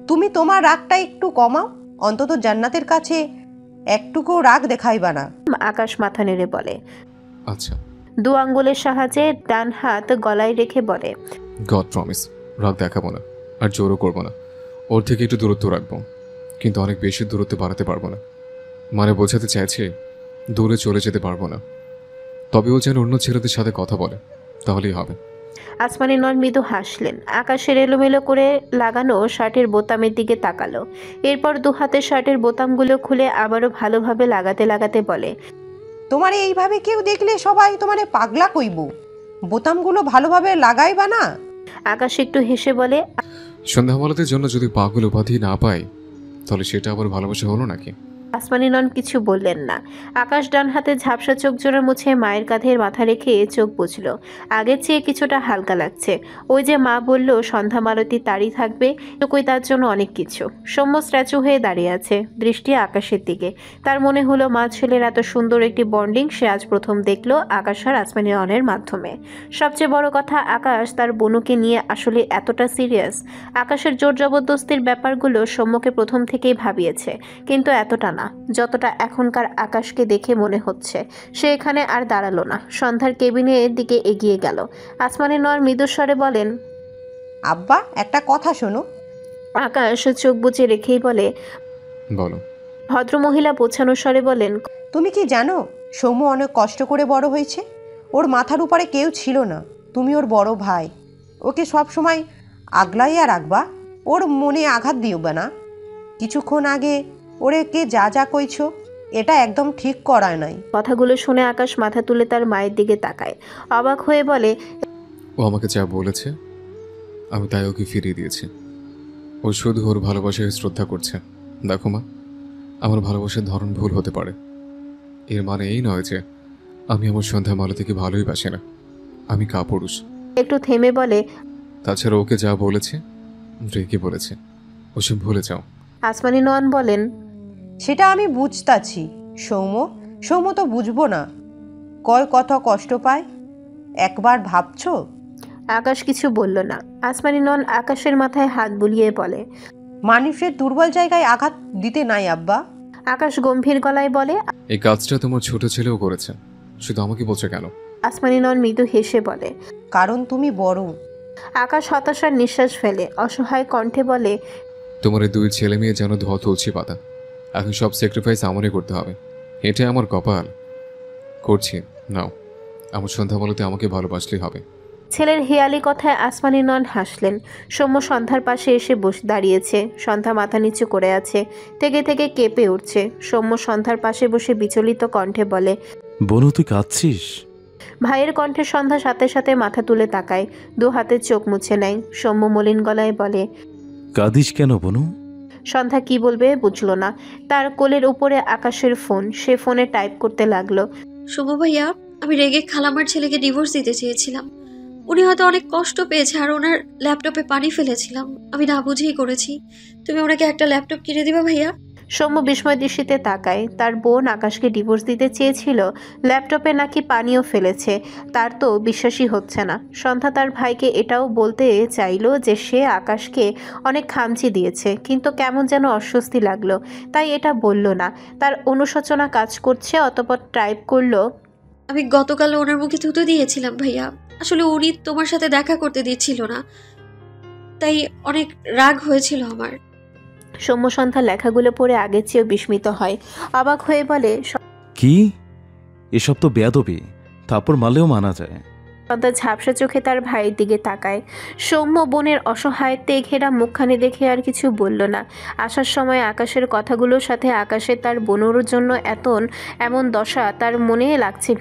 তুমি তোমার রাগটা একটু কমাও, অন্তত জান্নাতের কাছে একটুকু রাগ দেখাইবা না। আকাশ মাথা নেড়ে বলে। আচ্ছা। দু আঙ্গুলের সাহায্যে ডান হাত গলায় রেখে বলে, গড প্রমিস, রাগ দেখাবো না আর জোরও করবো না। ওর থেকে একটু দূরত্ব রাখবো, কিন্তু অনেক বেশি দূরত্ব বাড়াতে পারবো না। মানে বোঝাতে চাইছে দূরে চলে যেতে পারবো না, তবে ও যেন অন্য ছেলেদের সাথে কথা বলে, তাহলেই হবে। আসমানি নন মৃদু হাসলেন। আকাশের এলোমেলো করে লাগানো শার্টের বোতামের দিকে তাকালো। এরপর দু হাতে শার্টের বোতামগুলো খুলে আবারও ভালোভাবে লাগাতে লাগাতে বলে, তোমারে এইভাবে কেউ দেখলে সবাই তোমারে পাগলা কইব। বোতামগুলো ভালোভাবে লাগাইবা না? আকাশ একটু হেসে বলে, সন্ধ্যামালতির জন্য যদি পাগল উপাধি না পাই তাহলে সেটা আবার ভালোবাসা হলো নাকি? আসমানি নন কিছু বললেন না। আকাশ ডান হাতে ঝাপসা চোখ জোড়া মুছে মায়ের কাঁধের মাথা রেখে চোখ বুঝল। আগের চেয়ে কিছুটা হালকা লাগছে। ওই যে মা বলল সন্ধ্যা মালতী তারই থাকবে, টুকুই তার জন্য অনেক কিছু। সৌম্য স্ট্যাচু হয়ে দাঁড়িয়ে আছে, দৃষ্টি আকাশের দিকে। তার মনে হলো মা ছেলের এত সুন্দর একটি বন্ডিং সে আজ প্রথম দেখলো আকাশ আর আসমানি ননের মাধ্যমে। সবচেয়ে বড় কথা, আকাশ তার বনুকে নিয়ে আসলে এতটা সিরিয়াস। আকাশের জোর জবরদস্তির ব্যাপারগুলো সৌম্যকে প্রথম থেকেই ভাবিয়েছে, কিন্তু এতটা না যতটা এখনকার আকাশকে দেখে মনে হচ্ছে। সে এখানে আর দাঁড়ালো না, সন্ধ্যার কেবিনের দিকে এগিয়ে গেল। আসমানি নর মৃদুস্বরে বলেন, আব্বা একটা কথা শোনো। আকাশ চোখ বুজে রেখেই বলে, বলো। ভদ্রমহিলা পোছানো স্বরে বলেন, তুমি কি জানো সৌম্য অনেক কষ্ট করে বড় হয়েছে। ওর মাথার উপরে কেউ ছিল না, তুমি ওর বড় ভাই। ওকে সব সময় আগলাইয়া রাখবা, ওর মনে আঘাত দিওবা না। কিছুক্ষণ আগে ওরে কে যা যা কইছ এটা একদম ঠিক করায় নাই। কথাগুলো শুনে আকাশ মাথা তুলে তার মায়ের দিকে তাকায়, অবাক হয়ে বলে, ও আমাকে যা বলেছে আমি তাই ওকে ফিরিয়ে দিয়েছি। ও শুধু ওর ভালোবাসায় শ্রদ্ধা করছে। দেখো মা, আমার ভালোবাসার ধরন ভুল হতে পারে, এর মানে এই নয় যে আমি আমার সন্ধ্যা মালতীকে ভালোই বাসি না। আমি কাপুরুষ। একটু থেমে বলে, তাছাড়া ওকে যা বলেছে রেগে বলেছে, ওসব ভুলে যাও। আসমানি নন বলেন, সেটা আমি বুঝতাছি সৌম্য তো বুঝবো না, কত কষ্ট পায় একবার ভাবছো? আকাশ কিছু বলল না। আসমানি নন আকাশের মাথায় হাত বুলিয়ে বলে, মানুষের দুর্বল জায়গায় আঘাত দিতে নাই আব্বা। আকাশ গম্ভীর গলায় বলে, এই কাজটা তোমার ছোট ছেলেও করেছে, শুধু আমাকে বলছে কেন? আসমানি নন মৃদু হেসে বলে, কারণ তুমি বড়। আকাশ হতাশার নিঃশ্বাস ফেলে অসহায় কণ্ঠে বলে, তোমার এই দুই ছেলে মেয়ে যেন ধোয়া তুলছি পাতা, এখন সব স্যাক্রিফাইস আমারই করতে হবে। এটাই আমার কপাল। করছি নাও, আমার সন্ধ্যা মালতী আমাকে ভালোবাসলেই হবে। ছেলের হেয়ালি কথায় আসমানি নন হাসলেন। সৌম্য সন্ধ্যার পাশে এসে বসে দাঁড়িয়েছে। সন্ধ্যা মাথা নিচু করে আছে, থেকে থেকে কেঁপে উঠছে। সৌম্য সন্ধ্যার পাশে বসে বিচলিত কণ্ঠে বলে, বনু তুই কাঁদছিস? ভাইয়ের কণ্ঠে সন্ধ্যা সাথে সাথে মাথা তুলে তাকায়, দু হাতে চোখ মুছে নেয়। সৌম্য মলিন গলায় বলে, কাঁদিস কেন বনু? সন্ধ্যা কি বলবে বুঝল না। তার কোলের উপরে আকাশের ফোন, সে ফোনে টাইপ করতে লাগলো, শুভ ভাইয়া, আমি রেগে খালামার ছেলেকে ডিভোর্স দিতে চেয়েছিলাম। উনি হয়তো অনেক কষ্ট পেয়েছে আর ওনার ল্যাপটপে পানি ফেলেছিলাম, আমি না বুঝেই করেছি। তুমি ওনাকে একটা ল্যাপটপ কিনে দিবা ভাইয়া? সৌম্য বিস্ময় দৃষ্টিতে তাকায়। তার বোন আকাশকে ডিভোর্স দিতে চেয়েছিল, ল্যাপটপে নাকি পানিও ফেলেছে। তার তো বিশ্বাসই হচ্ছে না। সন্ধ্যা তার ভাইকে এটাও বলতে চাইলো যে সে আকাশকে অনেক খামচি দিয়েছে, কিন্তু কেমন যেন অস্বস্তি লাগলো, তাই এটা বলল না। তার অনুশোচনা কাজ করছে। অতঃপর টাইপ করলো, আমি গতকাল ওনার মুখে থুতু দিয়েছিলাম ভাইয়া। আসলে উনি তোমার সাথে দেখা করতে দিচ্ছিল না, তাই অনেক রাগ হয়েছিল আমার। সৌম্য সন্ধ্যা লেখাগুলো পড়ে আগের চেয়েও বিস্মিত হয়। অবাক হয়ে বলে, কি এসব তো বেয়াদবি, তারপর মারলেও মানা যায়। সন্ধ্যা ঝাপসা চোখে তার ভাইয়ের দিকে তাকায়। সৌম্য বোনের অসহায়ত্বে ঘেরা মুখখানি দেখে আর কিছু বলল না। আসার সময় আকাশের কথাগুলোর সাথে আকাশের তার বোনের জন্য এমন দশা তার মনে লাগছে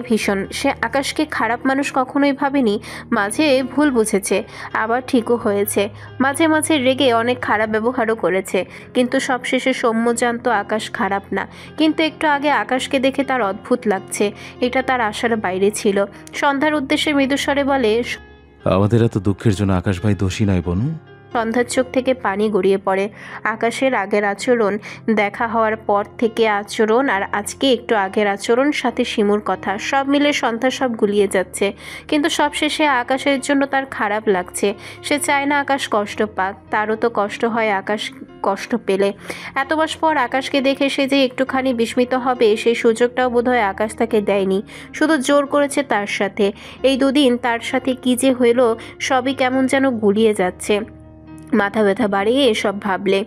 ভীষণ। সে আকাশকে খারাপ মানুষ কখনোই ভাবেনি। মাঝে ভুল বুঝেছে, আবার ঠিকও হয়েছে। মাঝে মাঝে রেগে অনেক খারাপ ব্যবহারও করেছে, কিন্তু সবশেষে সৌম্য জানতো আকাশ খারাপ না। কিন্তু একটু আগে আকাশকে দেখে তার অদ্ভুত লাগছে, এটা তার আশার বাইরে ছিল। সন্ধ্যার উদ্দেশ্যে মৃদুস্বরে বলে, আমাদের এত দুঃখের জন্য আকাশ ভাই দোষী নয় বনু। সন্ধ্যার চোখ থেকে পানি গড়িয়ে পড়ে। আকাশের আগের আচরণ, দেখা হওয়ার পর থেকে আচরণ, আর আজকে একটু আগের আচরণ, সাথে শিমুর কথা, সব মিলে সন্ধ্যা সব গুলিয়ে যাচ্ছে। কিন্তু সবশেষে আকাশের জন্য তার খারাপ লাগছে। সে চায় না আকাশ কষ্ট পাক, তারও তো কষ্ট হয় আকাশ কষ্ট পেলে। এত মাস পর আকাশকে দেখে সে যে একটুখানি বিস্মিত হবে, সেই সুযোগটাও বোধহয় আকাশ তাকে দেয়নি, শুধু জোর করেছে তার সাথে। এই দুদিন তার সাথে কি যে হলো, সবই কেমন যেন গুলিয়ে যাচ্ছে। মাথা ব্যথা বাড়িয়ে এসব ভাবলে।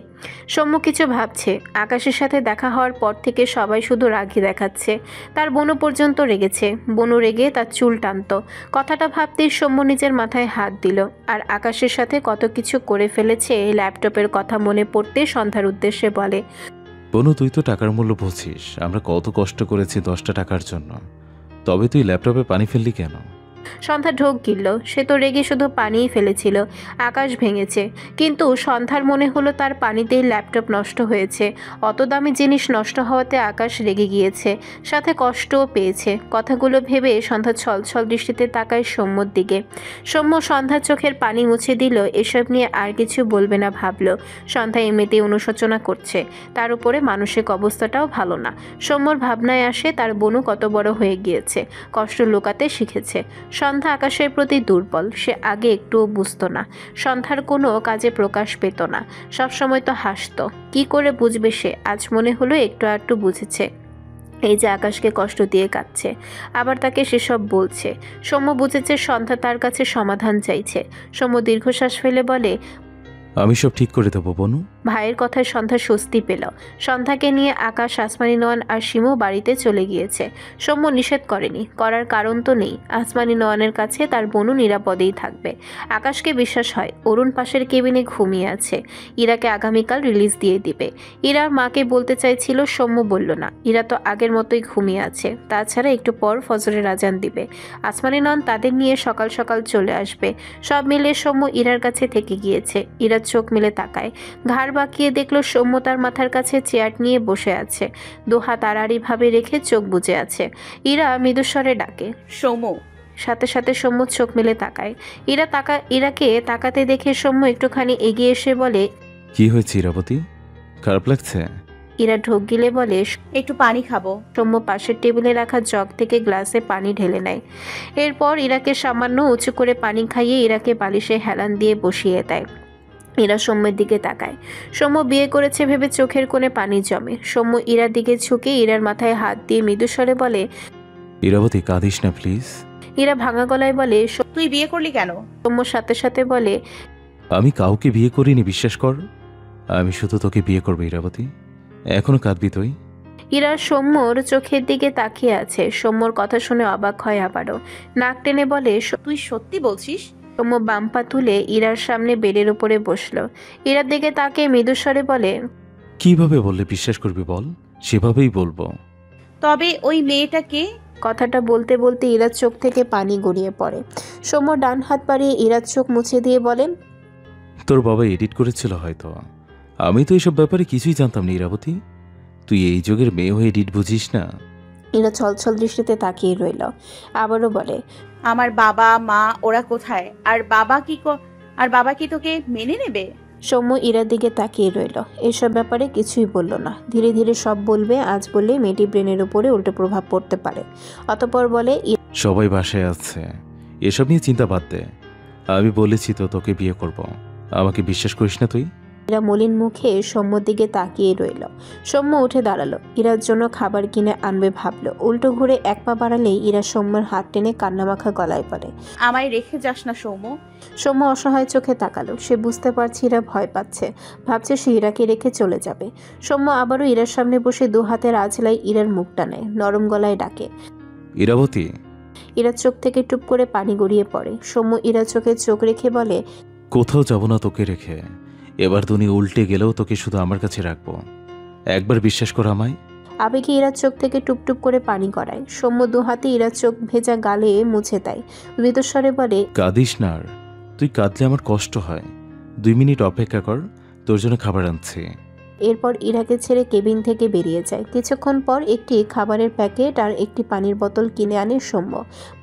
সৌম্য কিছু ভাবছে। আকাশের সাথে দেখা হওয়ার পর থেকে সবাই শুধু রাগই দেখাচ্ছে। তার বনু পর্যন্ত রেগেছে। বনু রেগে তার চুল টানত। কথাটা ভাবতেই সৌম্য নিজের মাথায় হাত দিল। আর আকাশের সাথে কত কিছু করে ফেলেছে ল্যাপটপের কথা মনে পড়তে সন্ধ্যার উদ্দেশ্যে বলে, বনু, তুই তো টাকার মূল্য বুঝিস। আমরা কত কষ্ট করেছি 10টা টাকার জন্য। তবে তুই ল্যাপটপে পানি ফেললি কেন? সন্ধ্যা ঢোক গিলল। সে তো রেগে শুধু পানিই ফেলেছিল, আকাশ ভেঙেছে। কিন্তু সন্ধ্যার মনে হলো তার পানিতেই ল্যাপটপ নষ্ট হয়েছে। অত দামি জিনিস নষ্ট হওয়াতে আকাশ রেগে গিয়েছে, সাথে কষ্টও পেয়েছে। কথাগুলো ভেবে সন্ধ্যা ছলছল দৃষ্টিতে তাকায় সৌম্যর দিকে। সৌম্য সন্ধ্যার চোখের পানি মুছে দিল। এসব নিয়ে আর কিছু বলবে না ভাবল। সন্ধ্যা এমনিতেই অনুশোচনা করছে, তার উপরে মানসিক অবস্থাটাও ভালো না। সৌম্যর ভাবনায় আসে তার বোনও কত বড় হয়ে গিয়েছে, কষ্ট লুকাতে শিখেছে। সন্ধ্যা আকাশের প্রতি দুর্বল। সে আগে একটুও বুঝতো না, সন্ধ্যার কোনো কাজে প্রকাশ পেত না, সবসময় তো হাসতো। কি করে বুঝবে সে? আজ মনে হলো একটু আধটু বুঝেছে। এই যে আকাশকে কষ্ট দিয়ে কাঁদছে, আবার তাকে সেসব বলছে। সৌম্য বুঝেছে সন্ধ্যা তার কাছে সমাধান চাইছে। সৌম্য দীর্ঘশ্বাস ফেলে বলে, আমি সব ঠিক করে দেবো বনু। ভাইয়ের কথায় সন্ধ্যা স্বস্তি পেল। সন্ধ্যাকে নিয়ে আকাশ, আসমানি নয়ন আর শিমু বাড়িতে চলে গিয়েছে। সৌম্য নিষেধ করেনি, করার কারণ তো নেই। আসমানি নয়নের কাছে তার বোনও নিরাপদেই থাকবে। আকাশকে বিশ্বাস হয় অরুণ পাশের কেবিনে ঘুমিয়ে আছে। ইরাকে আগামীকাল রিলিজ দিয়ে দিবে। ইরার মাকে বলতে চাইছিল, সৌম্য বলল না। ইরা তো আগের মতোই ঘুমিয়ে আছে। তাছাড়া একটু পর ফজরের আজান দিবে। আসমানি নয়ন তাদের নিয়ে সকাল সকাল চলে আসবে। সব মিলে সৌম্য ইরার কাছে থেকে গিয়েছে। ইরা চোখ মেলে তাকায়, ঘাড় বাঁকিয়ে দেখলো সৌম্য তার মাথার কাছে চেয়ার নিয়ে বসে আছে, দুহাত আড়াআড়িভাবে রেখে চোখ বুজে আছে। ইরা মৃদুস্বরে ডাকে, সৌম্য। সাথে সাথে সৌম্য চোখ মেলে তাকায়। ইরাকে তাকাতে দেখে সৌম্য একটুখানি এগিয়ে এসে বলে, কি হয়েছে ইরাবতী? খারাপ লাগছে? ইরা ঢোক গিলে বলে। একটু পানি খাবো। সৌম্য পাশের টেবিলে রাখা জগ থেকে গ্লাসে পানি ঢেলে নেয়। এরপর ইরাকে সামান্য উঁচু করে পানি খাইয়ে ইরাকে বালিশে হেলান দিয়ে বসিয়ে দেয়। ইরা সৌম্যের দিকে তাকায়। সৌম্য বিয়ে করেছে ভেবে চোখের কোণে পানি জমে। সৌম্য ইরার দিকে ঝুঁকে ইরার মাথায় হাত দিয়ে মৃদুস্বরে বলে, ইরাবতী কাঁদিস না প্লিজ। ইরা ভাঙা গলায় বলে, তুই বিয়ে করলি কেন? সৌম্য সাথে সাথে বলে, আমি কাউকে বিয়ে করিনি, বিশ্বাস কর। আমি শুধু তোকে বিয়ে করবো ইরাবতী। এখনো কাঁদবি তুই? ইরা সৌম্যর চোখের দিকে তাকিয়ে আছে। সৌম্যর কথা শুনে অবাক হয় আবারও। নাক টেনে বলে, তুই সত্যি বলছিস? সৌম্য বাম পা তুলে ইরার সামনে বেডের উপরে বসলো। ইরার দিকে তাকে মৃদুস্বরে বলে, কিভাবে বললে বিশ্বাস করবি বল? সেভাবেই বলবো। তবে ওই মেয়েটাকে? কথাটা বলতে বলতে ইরার চোখ থেকে পানি গড়িয়ে পড়ে। সৌম্য ডান হাত বাড়িয়ে ইরার চোখ মুছে দিয়ে বলেন, তোর বাবা এডিট করেছিল হয়তো। আমি তো এইসব ব্যাপারে কিছুই জানতাম না ইরাবতী। তুই এই যুগের মেয়ে হয়ে এডিট বুঝিস না? ইরা ছলছল দৃষ্টিতে তাকিয়ে রইল। আবারও বলে, আমার বাবা মা ওরা কোথায়? আর বাবা কি তোকে মেনে নেবে? সৌম্য ইরার দিকে তাকিয়ে রইল। এসব ব্যাপারে কিছুই বলল না। ধীরে ধীরে সব বলবে। আজ বললে মেয়েটি ব্রেনের উপরে উল্টো প্রভাব পড়তে পারে। অতঃপর বলে, সবাই বাসায় আছে, এসব নিয়ে চিন্তা বাদ দে। আমি বলেছি তো তোকে বিয়ে করব। আমাকে বিশ্বাস করিস না তুই? ইরা মলিন মুখে সৌম্যর দিকে তাকিয়ে রইল। সৌম্য উঠে দাঁড়ালো। ইরার জন্য খাবার কিনে আনবে ভাবলো। উল্টো ঘুরে এক পা বাড়ালেই ইরা সৌম্যর হাত টেনে কান্নামাখা গলায় পড়ে, আমায় রেখে যাস না সৌম্য। সৌম্য অসহায় চোখে তাকালো। সে বুঝতে পারছে ইরা ভয় পাচ্ছে, ভাবছে সে ইরাকে রেখে চলে যাবে। সৌম্য আবারও ইরার সামনে বসে দু হাতের আঁচলায় ইরার মুখটা নেয়, নরম গলায় ডাকে, ইরাবতী। ইরার চোখ থেকে টুপ করে পানি গড়িয়ে পড়ে। সৌম্য ইরার চোখে চোখ রেখে বলে, কোথাও যাব না তোকে রেখে। এবার দুনিয়া উল্টে গেলেও তোকে শুধু আমার কাছে রাখবো। একবার বিশ্বাস কর আমায়। আবেগে ইরার চোখ থেকে টুপটুপ করে পানি গড়ায়। সৌম্য দু হাতে ইরার চোখ ভেজা গালে মুছে দেয়। মৃদুস্বরে বলে, কাঁদিস না আর। তুই কাঁদলে আমার কষ্ট হয়। 2 মিনিট অপেক্ষা কর, তোর জন্য খাবার আনছি। এরপর ইরাকে ছেড়ে কেবিন থেকে বেরিয়ে যায়। কিছুক্ষণ পর একটি খাবারের প্যাকেট আর একটি পানির বোতল কিনে আনে সৌম্য।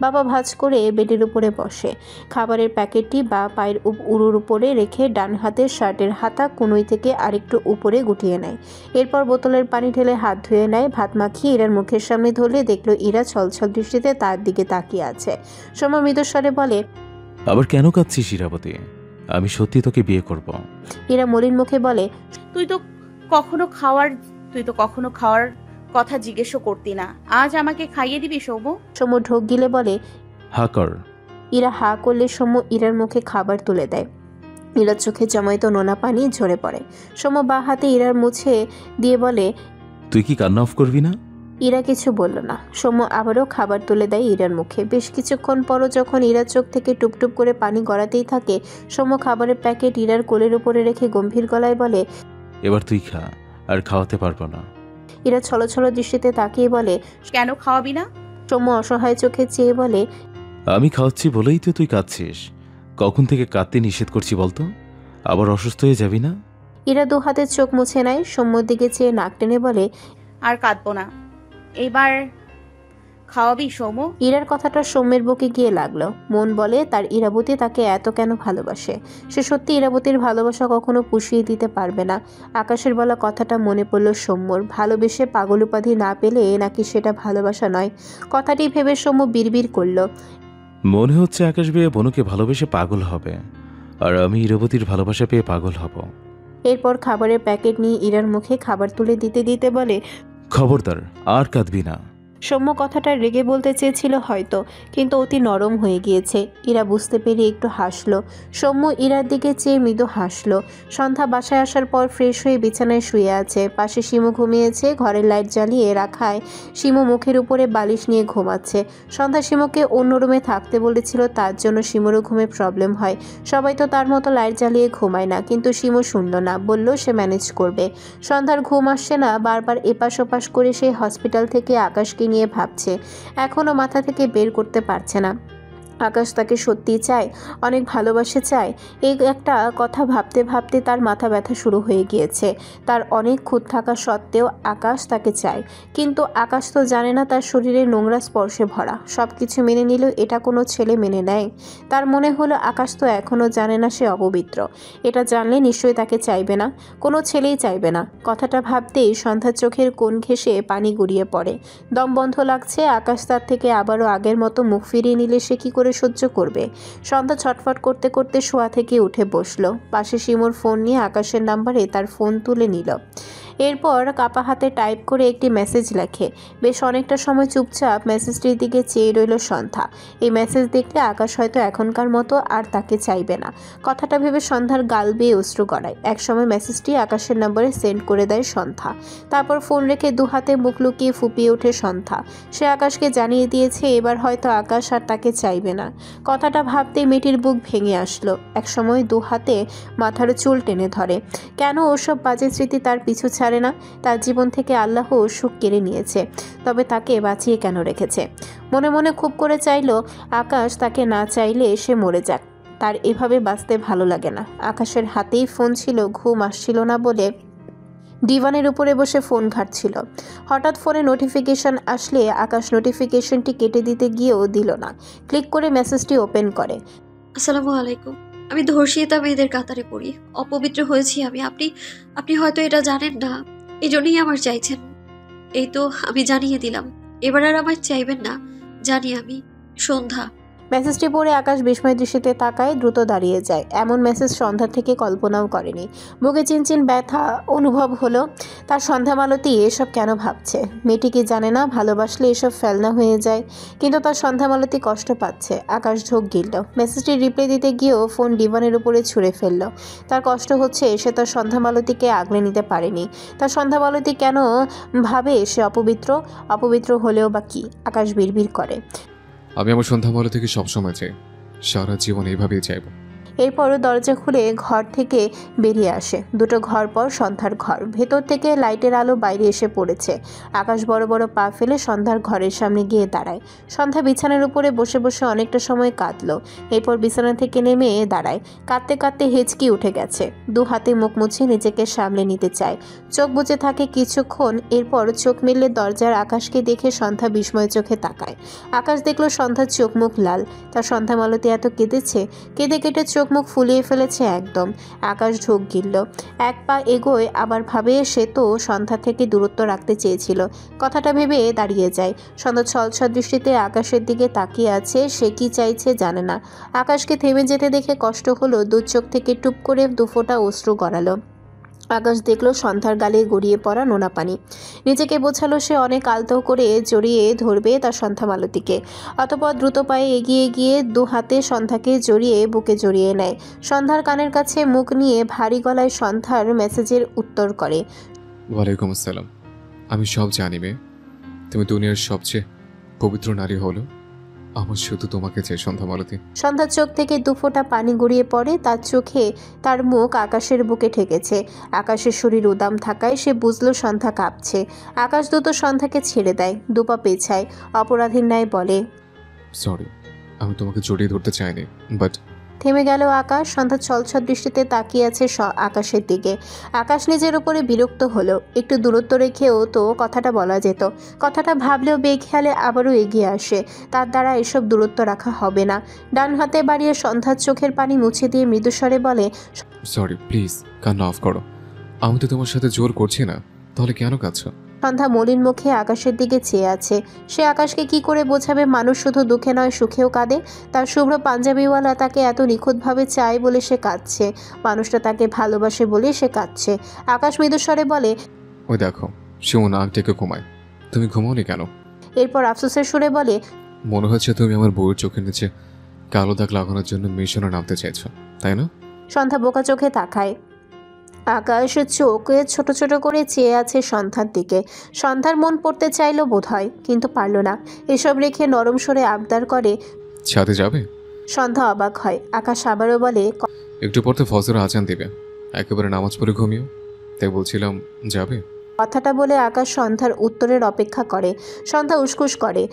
বাবা ভাঁজ করে বেডের উপরে বসে। খাবারের প্যাকেটটি বা পায়ের উড়ুর উপরে রেখে ডান হাতের শার্টের হাতা কনুই থেকে আরেকটু উপরে গুটিয়ে নেয়। এরপর বোতলের পানি ঢেলে হাত ধুয়ে নেয়। ভাত মাখিয়ে ইরার মুখের সামনে ধরলে দেখলো ইরা ছলছল দৃষ্টিতে তার দিকে তাকিয়ে আছে। সৌম্য মৃদুস্বরে বলে, আবার কেন কাঁদছিস ইরাবতী? আমি সত্যি তোকে বিয়ে করব। ইরা মলিন মুখে বলে, তুই তো কখনো খাওয়ার কথা জিজ্ঞেসও করতি না। আজ আমাকে খাইয়ে দিবি সৌম্য? সৌম্য ঢোক গিলে বলে, হা কর। ইরা হা করলে সৌম্য ইরার মুখে খাবার তুলে দেয়। ইরার চোখে জমায়িত নোনা পানি ঝরে পড়ে। সৌম্য বা হাতে ইরার মুছে দিয়ে বলে, তুই কি কান্না অফ করবি না? ইরা কিছু বলল না। সৌম্য আবারও খাবার তুলে দেয় ইরার মুখে। বেশ কিছুক্ষণ পরও যখন ইরার চোখ থেকে টুপটুপ করে পানি গড়াতেই থাকে, সৌম্য খাবারের প্যাকেট ইরার কোলের উপরে রেখে গম্ভীর গলায় বলে, এবার তুই খা, আর খাওয়াতে পারবো না। ইরা ছলছল দৃষ্টিতে তাকিয়ে বলে। কেন খাওয়াবি না? সৌম্য অসহায় চোখে চেয়ে বলে, আমি খাওয়াচ্ছি বলেই তো তুই কাঁদছিস। কখন থেকে কাঁদতে নিষেধ করছি বলতো? আবার অসুস্থ হয়ে যাবি না? ইরা দু হাতে চোখ মুছে নেয়, সৌম্যর দিকে চেয়ে নাক টেনে বলে, আর কাঁদবো না। এবার খাওয়াবি সৌম্য? ইরার কথাটা সৌম্যের বুকে গিয়ে লাগলো। মন বলে তার ইরাবতী তাকে এত কেন ভালোবাসে। সে সত্যি ইরাবতীর ভালোবাসা কখনো পুষিয়ে দিতে পারবে না। আকাশের বলা কথাটা মনে পড়ল সৌম্যর। ভালোবেসে পাগল উপাধি না পেলে নাকি সেটা ভালোবাসা নয়। কথাটি ভেবে সৌম্য বিড়বিড় করল। মনে হচ্ছে আকাশ ভাইয়া বনুকে ভালোবেসে পাগল হবে, আর আমি ইরাবতীর ভালোবাসা পেয়ে পাগল হব। এরপর খাবারের প্যাকেট নিয়ে ইরার মুখে খাবার তুলে দিতে দিতে বলে, খবরদার আর কাঁদবি না। সৌম্য কথাটা রেগে বলতে চেয়েছিল হয়তো, কিন্তু অতি নরম হয়ে গিয়েছে। ইরা বুঝতে পেরে একটু হাসলো। সৌম্য ইরার দিকে চেয়ে মৃদু হাসলো। সন্ধ্যা বাসায় আসার পর ফ্রেশ হয়ে বিছানায় শুয়ে আছে। পাশে শিমু ঘুমিয়েছে। ঘরের লাইট জ্বালিয়ে রাখায় শিমু মুখের উপরে বালিশ নিয়ে ঘুমাচ্ছে। সন্ধ্যা শিমুকে অন্য রুমে থাকতে বলেছিল, তার জন্য শিমুরও ঘুমে প্রবলেম হয়। সবাই তো তার মতো লাইট জ্বালিয়ে ঘুমায় না, কিন্তু শিমু শুনল না, বলল সে ম্যানেজ করবে। সন্ধ্যার ঘুম আসছে না, বারবার এপাশ ওপাশ করে সে হসপিটাল থেকে আকাশকে নিয়ে ভাবছে। এখনো মাথা থেকে বের করতে পারছে না। আকাশ তাকে সত্যি চায়, অনেক ভালোবাসে চায়। এই একটা কথা ভাবতে ভাবতে তার মাথা ব্যথা শুরু হয়ে গিয়েছে। তার অনেক খুঁত থাকা সত্ত্বেও আকাশ তাকে চায়, কিন্তু আকাশ তো জানে না তার শরীরে নোংরা স্পর্শে ভরা। সব কিছু মেনে নিলেও এটা কোনো ছেলে মেনে নেয়? তার মনে হলো আকাশ তো এখনও জানে না সে অপবিত্র। এটা জানলে নিশ্চয়ই তাকে চাইবে না, কোনো ছেলেই চাইবে না। কথাটা ভাবতেই সন্ধ্যার চোখের কোণ ঘেঁষে পানি গড়িয়ে পড়ে। দম বন্ধ লাগছে। আকাশ তার থেকে আবারও আগের মতো মুখ ফিরিয়ে নিলে সে কি করে সহ্য করবে? সন্ধ্যা ছটফট করতে করতে শোয়া থেকে উঠে বসলো। পাশে শিমুর ফোন নিয়ে আকাশের নাম্বারে তার ফোন তুলে নিল। এরপর কাপা হাতে টাইপ করে একটি মেসেজ লেখে। বেশ অনেকটা সময় চুপচাপ মেসেজটির দিকে চেয়ে রইল সন্ধ্যা। এই মেসেজ দেখলে আকাশ হয়তো এখনকার মতো আর তাকে চাইবে না। কথাটা ভেবে সন্ধ্যার গাল বেয়ে অশ্রু গড়ায়। একসময় মেসেজটি আকাশের নম্বরে সেন্ড করে দেয় সন্ধ্যা। তারপর ফোন রেখে দু হাতে মুখ লুকিয়ে ফুপিয়ে ওঠে সন্ধ্যা। সে আকাশকে জানিয়ে দিয়েছে এবার হয়তো আকাশ আর তাকে চাইবে না। কথাটা ভাবতেই মেয়েটির বুক ভেঙে আসলো। একসময় দু হাতে মাথার চুল টেনে ধরে। কেন ওসব বাজে স্মৃতি তার পিছু ছাড়ে না? তার জীবন থেকে আল্লাহ সুখ কেড়ে নিয়েছে, তবে তাকে বাঁচিয়ে কেন রেখেছে? মনে মনে খুব করে চাইল আকাশ তাকে না চাইলে সে মরে যাক। তার এভাবে বাঁচতে ভালো লাগে না। আকাশের হাতেই ফোন ছিল, ঘুম আসছিল না বলে ডিভানের উপরে বসে ফোন ঘাঁটছিল। হঠাৎ ফোনে নোটিফিকেশন আসলে আকাশ নোটিফিকেশনটি কেটে দিতে গিয়েও দিল না। ক্লিক করে মেসেজটি ওপেন করে। আসসালামু আলাইকুম। আমি ধর্ষিতা মেয়েদের কাতারে পড়ি, অপবিত্র হয়েছি আমি। আপনি হয়তো এটা জানেন না, এই জন্যই আমার চাইছেন। এই তো আমি জানিয়ে দিলাম, এবার আর আমায় চাইবেন না জানি আমি। সন্ধ্যা। মেসেজটি পড়ে আকাশ বিস্ময় দৃষ্টিতে তাকায়, দ্রুত দাঁড়িয়ে যায়। এমন মেসেজ সন্ধ্যা থেকে কল্পনাও করেনি। বুকে চিনচিন ব্যথা অনুভব হলো। তার সন্ধ্যা মালতী এসব কেন ভাবছে? মেয়েটি কি জানে না ভালোবাসলে এসব ফেলনা হয়ে যায়? কিন্তু তার সন্ধ্যা মালতী কষ্ট পাচ্ছে। আকাশ ঢোক গিলল। মেসেজটি রিপ্লাই দিতে গিয়েও ফোন ডিভানের উপরে ছুঁড়ে ফেলল। তার কষ্ট হচ্ছে সে তার সন্ধ্যা মালতীকে আগলে নিতে পারেনি। তার সন্ধ্যা মালতী কেন ভাবে সে অপবিত্র? অপবিত্র হলেও বা কি? আকাশ বিড়বিড় করে। আমি আমার সন্ধ্যামালা থেকে সবসময় চাই, সারা জীবন এইভাবেই চাইব। এরপরও দরজা খুলে ঘর থেকে বেরিয়ে আসে। দুটো ঘর পর সন্ধ্যার ঘর। ভেতর থেকে লাইটের আলো বাইরে এসে পড়েছে। আকাশ বড় বড় পা ফেলে সন্ধ্যার ঘরের সামনে গিয়ে দাঁড়ায়। সন্ধ্যা বিছানার উপরে বসে বসে অনেকটা সময় কাঁদলো। এরপর বিছানা থেকে নেমে দাঁড়ায়। কাঁদতে কাঁদতে হেঁচকি উঠে গেছে। দু হাতে মুখ মুছে নিজেকে সামলে নিতে চায়। চোখ বুজে থাকে কিছুক্ষণ। এরপর চোখ মেললে দরজার আকাশকে দেখে সন্ধ্যা বিস্ময় চোখে তাকায়। আকাশ দেখলো সন্ধ্যার চোখ মুখ লাল। তার সন্ধ্যা মালতী এত কেঁদেছে? কেঁদে কেটে চোখ মুখ ফুলিয়ে ফেলেছে একদম। আকাশ ঢোক গিলল। এক পা এগোয়, আবার ভাবে সে তো সন্ধ্যা থেকে দূরত্ব রাখতে চেয়েছিল। কথাটা ভেবে দাঁড়িয়ে যায়। সন্ধ্যা ছলছল দৃষ্টিতে আকাশের দিকে তাকিয়ে আছে। সে কি চাইছে জানে না। আকাশকে থেমে যেতে দেখে কষ্ট হলো। দু চোখ থেকে টুপ করে দুফোঁটা অশ্রু গড়ালো। আকাশ দেখলো সন্ধ্যার গালে গড়িয়ে পড়া নোনা পানি। নিজেকে বোঝালো সে অনেক আলতো করে জড়িয়ে ধরবে তার সন্ধ্যা মালতীকে। অতঃপর দ্রুত পায়ে এগিয়ে গিয়ে দু হাতে সন্ধ্যাকে জড়িয়ে বুকে জড়িয়ে নেয়। সন্ধ্যার কানের কাছে মুখ নিয়ে ভারী গলায় সন্ধ্যার মেসেজের উত্তর করে। ওয়ালাইকুম আসসালাম। আমি সব জানি মেয়ে, তুমি দুনিয়ার সবচেয়ে পবিত্র নারী হলো। আমার শুধু তোমাকে চাই সন্ধ্যা মালতী। সন্ধ্যার চোখ থেকে দুফোঁটা পানি গড়িয়ে পড়ে তার চোখে। তার মুখ আকাশের বুকে ঠেকেছে। আকাশের শরীর উদাম থাকায় সে বুঝলো সন্ধ্যা কাঁপছে। আকাশ দ্রুত সন্ধ্যাকে ছেড়ে দেয়, দুপা পেছায়, অপরাধীর ন্যায় বলে, সরি, আমি তোমাকে জড়িয়ে ধরতে চাইনি, বাট থেমে গেল আকাশ। সন্ধ্যা ছলছল দৃষ্টিতে তাকিয়ে আছে আকাশের দিকে। আকাশ নিজের উপরে বিরক্ত হলো। একটু দূরত্ব রেখেও তো কথাটা বলা যেত। কথাটা ভাবলেও বেখেয়ালে আবারও এগিয়ে আসে। তার দ্বারা এসব দূরত্ব রাখা হবে না। ডান হাতে বাড়িয়ে সন্ধ্যার চোখের পানি মুছে দিয়ে মৃদুস্বরে বলে, সরি, প্লিজ কান্না অফ করো। আমি তো তোমার সাথে জোর করছি না, তাহলে কেন কাঁদছো? সন্ধ্যা মলিন মুখে আকাশের দিকে চেয়ে আছে। সে আকাশকে কি করে বোঝাবে মানুষ শুধু দুঃখে নয় সুখেও কাঁদে। তার শুভ্র পাঞ্জাবিওয়ালা তাকে এত নিখুঁতভাবে চায় বলে সে কাঁদছে। মানুষটা তাকে ভালোবাসে বলে সে কাঁদছে। আকাশ মৃদুস্বরে বলে, ওই দেখো শিমু নাক ডেকে ঘুমায়, তুমি ঘুমাওনি কেন? এরপর আফসোসের সুরে বলে, মনে হচ্ছে তুমি আমার বউয়ের চোখের নিচে কালো দাগ লাগানোর জন্য মিশনে নামতে চাইছো, তাই না? সন্ধ্যা বোকা চোখে তাকায়। আকাশ চোখে ছোট ছোট করে চেয়ে আছে সন্ধ্যার দিকে। সন্ধ্যার মন পড়তে চাইল বোধ হয়, কিন্তু পারল না। এসব রেখে নরম সরে আবদার করে। ছাদে যাবে? সন্ধ্যা অবাক হয়। আকাশ আবারও বলে, একটু পর তো ফজর আজান দিবে, একেবারে নামাজ পড়ে ঘুমিও। তাই বলছিলাম, যাবে? কথাটা বলে আকাশ সন্ধ্যার উত্তরের অপেক্ষা করে। সন্ধ্যা উসকুস করে,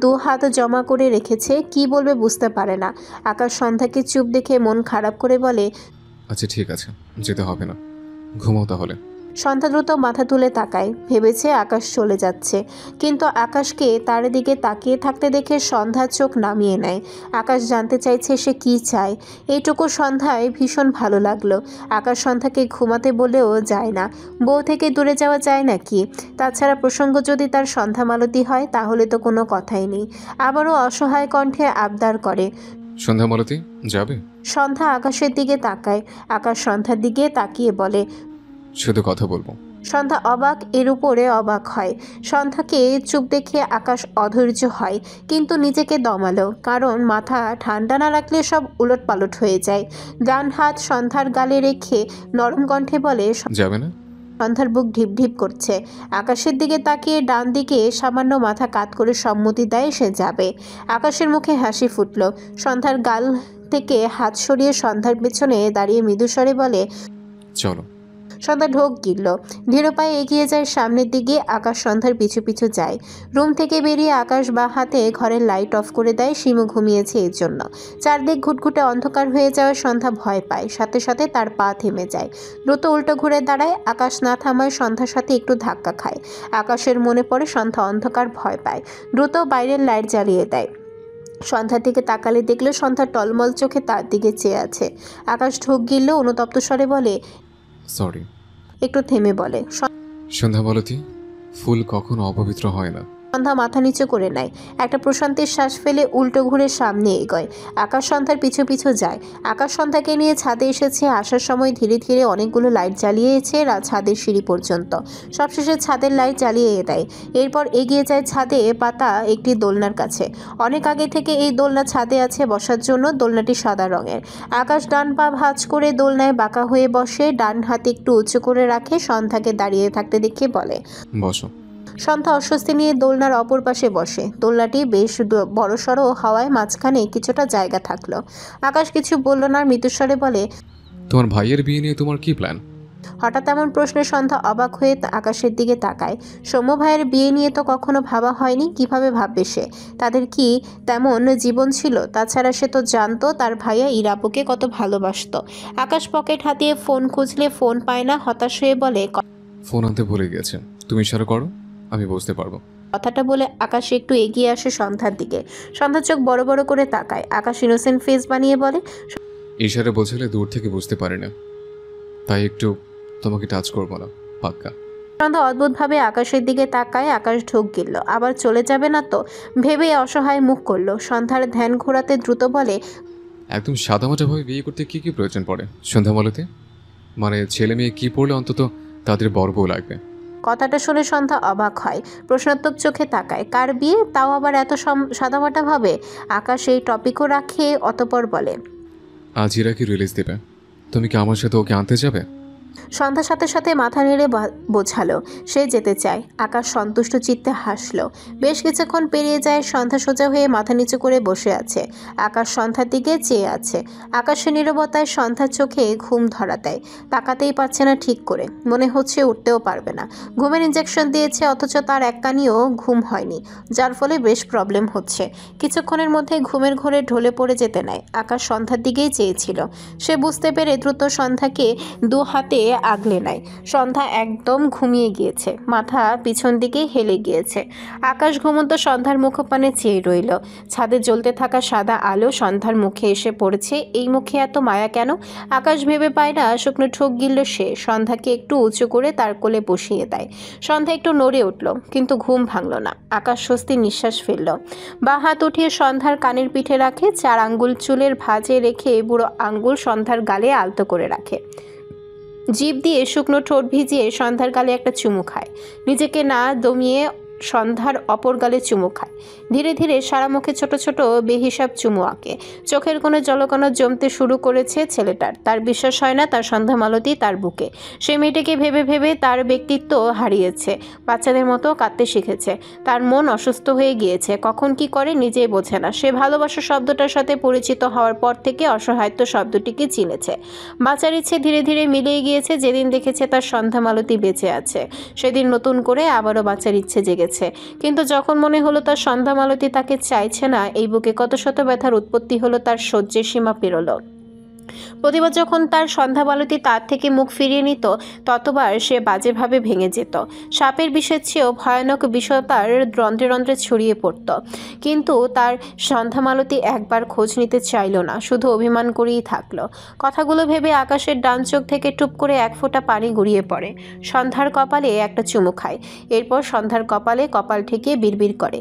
দু হাত জমা করে রেখেছে, কি বলবে বুঝতে পারে না। আকাশ সন্ধ্যাকে চুপ দেখে মন খারাপ করে বলে, আচ্ছা ঠিক আছে, যেতে হবে না, ঘুমাও তাহলে। সন্ধ্যা দ্রুত মাথা তুলে তাকায়। ভেবেছে আকাশ চলে যাচ্ছে, কিন্তু আকাশকে তার দিকে তাকিয়ে থাকতে দেখে সন্ধ্যার চোখ নামিয়ে নেয়। আকাশ জানতে চাইছে সে কি চায়। এইটুকু সন্ধ্যায় ভীষণ ভালো লাগলো। আকাশ সন্ধ্যাকে ঘুমাতে বলেও যায় না। বউ থেকে দূরে যাওয়া যায় নাকি? তাছাড়া প্রসঙ্গ যদি তার সন্ধ্যা মালতী হয় তাহলে তো কোনো কথাই নেই। আবারও অসহায় কণ্ঠে আবদার করে, সন্ধ্যা মালতী যাবে? সন্ধ্যা আকাশের দিকে তাকায়। আকাশ সন্ধ্যার দিকে তাকিয়ে বলে, শুধু কথা বলবো। সন্ধ্যা অবাক, এর উপরে অবাক হয়। সন্ধ্যাকে চুপ দেখে আকাশ অধৈর্য হয়, কিন্তু নিজেকে দমালো, কারণ মাথা ঠান্ডা না রাখলে সব উলটপালট হয়ে যায়। ডান হাত সন্ধ্যার গালে রেখে নরম কণ্ঠে বলে, যাবে না? সন্ধ্যার বুক ঢিপ ঢিপ করছে। আকাশের দিকে তাকিয়ে ডান দিকে সামান্য মাথা কাত করে সম্মতি দেয় সে যাবে। আকাশের মুখে হাসি ফুটল। সন্ধ্যার গাল থেকে হাত সরিয়ে সন্ধ্যার পেছনে দাঁড়িয়ে মৃদুস্বরে বলে, চলো। সন্ধ্যা ঢোক গিলল, ধীর পায়ে এগিয়ে যায় সামনের দিকে। আকাশ সন্ধ্যার পিছু পিছু যায়। রুম থেকে বেরিয়ে আকাশ বা হাতে ঘরের লাইট অফ করে দেয়। শিমু ঘুমিয়েছে এর জন্য। চারদিক ঘুটঘুটে অন্ধকার হয়ে যাওয়ায় সন্ধ্যা ভয় পায়। সাথে সাথে তার পা থেমে যায়। দ্রুত উল্টো ঘুরে দাঁড়ায়। আকাশ না থামায় সন্ধ্যার সাথে একটু ধাক্কা খায়। আকাশের মনে পড়ে সন্ধ্যা অন্ধকার ভয় পায়। দ্রুত বাইরের লাইট জ্বালিয়ে দেয়। সন্ধ্যার দিকে তাকালে দেখলো সন্ধ্যা টলমল চোখে তার দিকে চেয়ে আছে। আকাশ ঢোক গিলল, অনুতপ্ত স্বরে বলে, সরি। একটু থেমে বলে, সন্ধ্যা মালতী, ফুল কখনো অপবিত্র হয় না। সন্ধ্যা মাথা নিচু করে নেয়। একটা প্রশান্তির শ্বাস ফেলে উল্টো ঘুরে সামনে এগোয়। আকাশ সন্ধ্যার পিছু পিছু যায়। আকাশ সন্ধ্যাকে নিয়ে ছাদে এসেছে। আসার সময় ধীরে ধীরে অনেকগুলো লাইট জ্বালিয়েছে ছাদের সিঁড়ি পর্যন্ত। সবশেষে ছাদের লাইট জ্বালিয়ে দেয়। এরপর এগিয়ে যায় ছাদে পাতা একটি দোলনার কাছে। অনেক আগে থেকে এই দোলনা ছাদে আছে বসার জন্য। দোলনাটি সাদা রঙের। আকাশ ডান পা ভাঁজ করে দোলনায় বাঁকা হয়ে বসে, ডান হাতে একটু উঁচু করে রাখে। সন্ধ্যাকে দাঁড়িয়ে থাকতে দেখে বলে, বসো। সন্ধ্যা অস্বস্তি নিয়ে দোলনার অপর পাশে বসে। দোলনাটি বেশ বড়সড় হাওয়ায় মাঝখানে কিছুটা জায়গা থাকলো। আকাশ কিছু বলল না, মৃদুস্বরে বলে, তোমার ভাইয়ের বিয়ে নিয়ে তোমার কি প্ল্যান? হঠাৎ এমন প্রশ্নে সন্ধ্যা অবাক হয়ে আকাশের দিকে তাকায়। সৌম্য ভাইয়ের বিয়ে নিয়ে তো কখনো ভাবা হয়নি। কিভাবে ভাববে সে? তাদের কি তেমন জীবন ছিল? তাছাড়া সে তো জানতো তার ভাইয়া ইরাপুকে কত ভালোবাসতো। আকাশ পকেট হাতিয়ে ফোন খুঁজলে ফোন পায় না। হতাশ হয়ে বলে, ফোন আনতে ভুলে গেছে, তুমি ইশারা করো, আমি বুঝতে পারবো। কথাটা বলে আকাশ একটু এগিয়ে আসে সন্ধ্যার দিকে। সন্ধ্যার চোখ বড় বড় করে তাকায়। আকাশ ইনোসেন্ট ফেস বানিয়ে বলে, ইশারা বোঝালে দূর থেকে বুঝতে পারি না, তাই একটু তোমাকে টাচ করবো না, পাক্কা? সন্ধ্যা অদ্ভুতভাবে আকাশের দিকে তাকায়। আকাশ ঢোক গিলল। আবার চলে যাবে না তো ভেবে অসহায় মুখ করলো। সন্ধ্যার ধ্যান ঘোরাতে দ্রুত বলে, একদম সাদামাটাভাবে বিয়ে করতে কি কি প্রয়োজন পড়ে সন্ধ্যা মালতী? মানে ছেলে মেয়ে কি পড়লে অন্তত তাদের বড় বউ লাগবে? কথাটা শুনে সন্ধ্যা অবাক হয়। প্রশ্নাত্মক চোখে তাকায়। কার বিয়ে? তাও আবার এত সাদামাটা ভাবে? আকাশ এই টপিকও রাখে, অতপর বলে, আজ ইরাকি রিলিজ দেবে, তুমি কি আমার সাথে ওকে আনতে যাবে? সন্ধ্যার সাথে সাথে মাথা নেড়ে বোঝালো সে যেতে চায়। আকাশ সন্তুষ্ট চিত্তে হাসলো। বেশ কিছুক্ষণ পেরিয়ে যায়। সন্ধ্যা সোজা হয়ে মাথা নিচু করে বসে আছে। আকাশ সন্ধ্যার দিকে চেয়ে আছে। আকাশের নীরবতায় সন্ধ্যার চোখে ঘুম ধরা দেয়। তাকাতেই পারছে না ঠিক করে, মনে হচ্ছে উঠতেও পারবে না। ঘুমের ইঞ্জেকশন দিয়েছে অথচ তার এক কানিও ঘুম হয়নি, যার ফলে বেশ প্রবলেম হচ্ছে। কিছুক্ষণের মধ্যে ঘুমের ঘোরে ঢলে পড়ে যেতে নেয়। আকাশ সন্ধ্যার দিকেই চেয়েছিল। সে বুঝতে পেরে দ্রুত সন্ধ্যাকে দু হাতে আগলে নেয়। সন্ধ্যা একদম ঘুমিয়ে গিয়েছে, মাথা পিছন দিকে হেলে গিয়েছে। আকাশ ঘুমন্ত সন্ধ্যার মুখপানে চেয়ে রইল। ছাদে জ্বলতে থাকা সাদা আলো সন্ধ্যার মুখে এসে পড়েছে। এই মুখে এত মায়া কেন? আকাশ ভেবে পায় না। শুকনো ঠোক গিলল সে। সন্ধ্যাকে একটু উঁচু করে তার কোলে বসিয়ে দেয়। সন্ধ্যা একটু নড়ে উঠল, কিন্তু ঘুম ভাঙল না। আকাশ স্বস্তির নিঃশ্বাস ফেলল। বা হাত উঠিয়ে সন্ধ্যার কানের পিঠে রাখে। 4 আঙ্গুল চুলের ভাঁজে রেখে বুড়ো আঙ্গুল সন্ধ্যার গালে আলতো করে রাখে। জিভ দিয়ে শুকনো ঠোঁট ভিজিয়ে সন্ধ্যার গালে একটা চুমু খায়। নিজেকে না দমিয়ে সন্ধ্যার অপর গালে চুমু খায়। ধীরে ধীরে সারা মুখে ছোট ছোট বেহিসাব চুমু আঁকে। চোখের কোণে জলকণা জমতে শুরু করেছে ছেলেটার। তার বিশ্বাস হয় না তার সন্ধ্যা মালতী তার বুকে। সে মেয়েটাকে ভেবে ভেবে তার ব্যক্তিত্ব হারিয়েছে। বাচ্চাদের মতো কাঁদতে শিখেছে। তার মন অসুস্থ হয়ে গিয়েছে। কখন কি করে নিজেই বোঝে না। সে ভালোবাসা শব্দটার সাথে পরিচিত হওয়ার পর থেকে অসহায়ত্ব শব্দটিকে চিনেছে। বাঁচার ইচ্ছে ধীরে ধীরে মিলিয়ে গিয়েছে। যেদিন দেখেছে তার সন্ধ্যা মালতী বেঁচে আছে, সেদিন নতুন করে আবারও বাঁচার ইচ্ছে জেগেছে। কিন্তু যখন মনে হলো তার সন্ধ্যা মালতী তাকে চাইছে না, এই বুকে কত শত ব্যথার উৎপত্তি হলো। তার সহ্যের সীমা পেরোলো। প্রতিবার যখন তার সন্ধ্যা মালতী তার থেকে মুখ ফিরিয়ে নিত, ততবার সে বাজেভাবে ভেঙে যেত। সাপের বিষের চেয়েও ভয়ানক বিষতার রন্ধ্রে রন্ধ্রে ছড়িয়ে পড়ত। কিন্তু তার সন্ধ্যা মালতী একবার খোঁজ নিতে চাইল না, শুধু অভিমান করেই থাকলো। কথাগুলো ভেবে আকাশের ডান চোখ থেকে টুপ করে 1 ফোঁটা পানি গড়িয়ে পড়ে। সন্ধ্যার কপালে একটা চুমু খায়। এরপর সন্ধ্যার কপালে কপাল ঠেকিয়ে বিড়বিড় করে,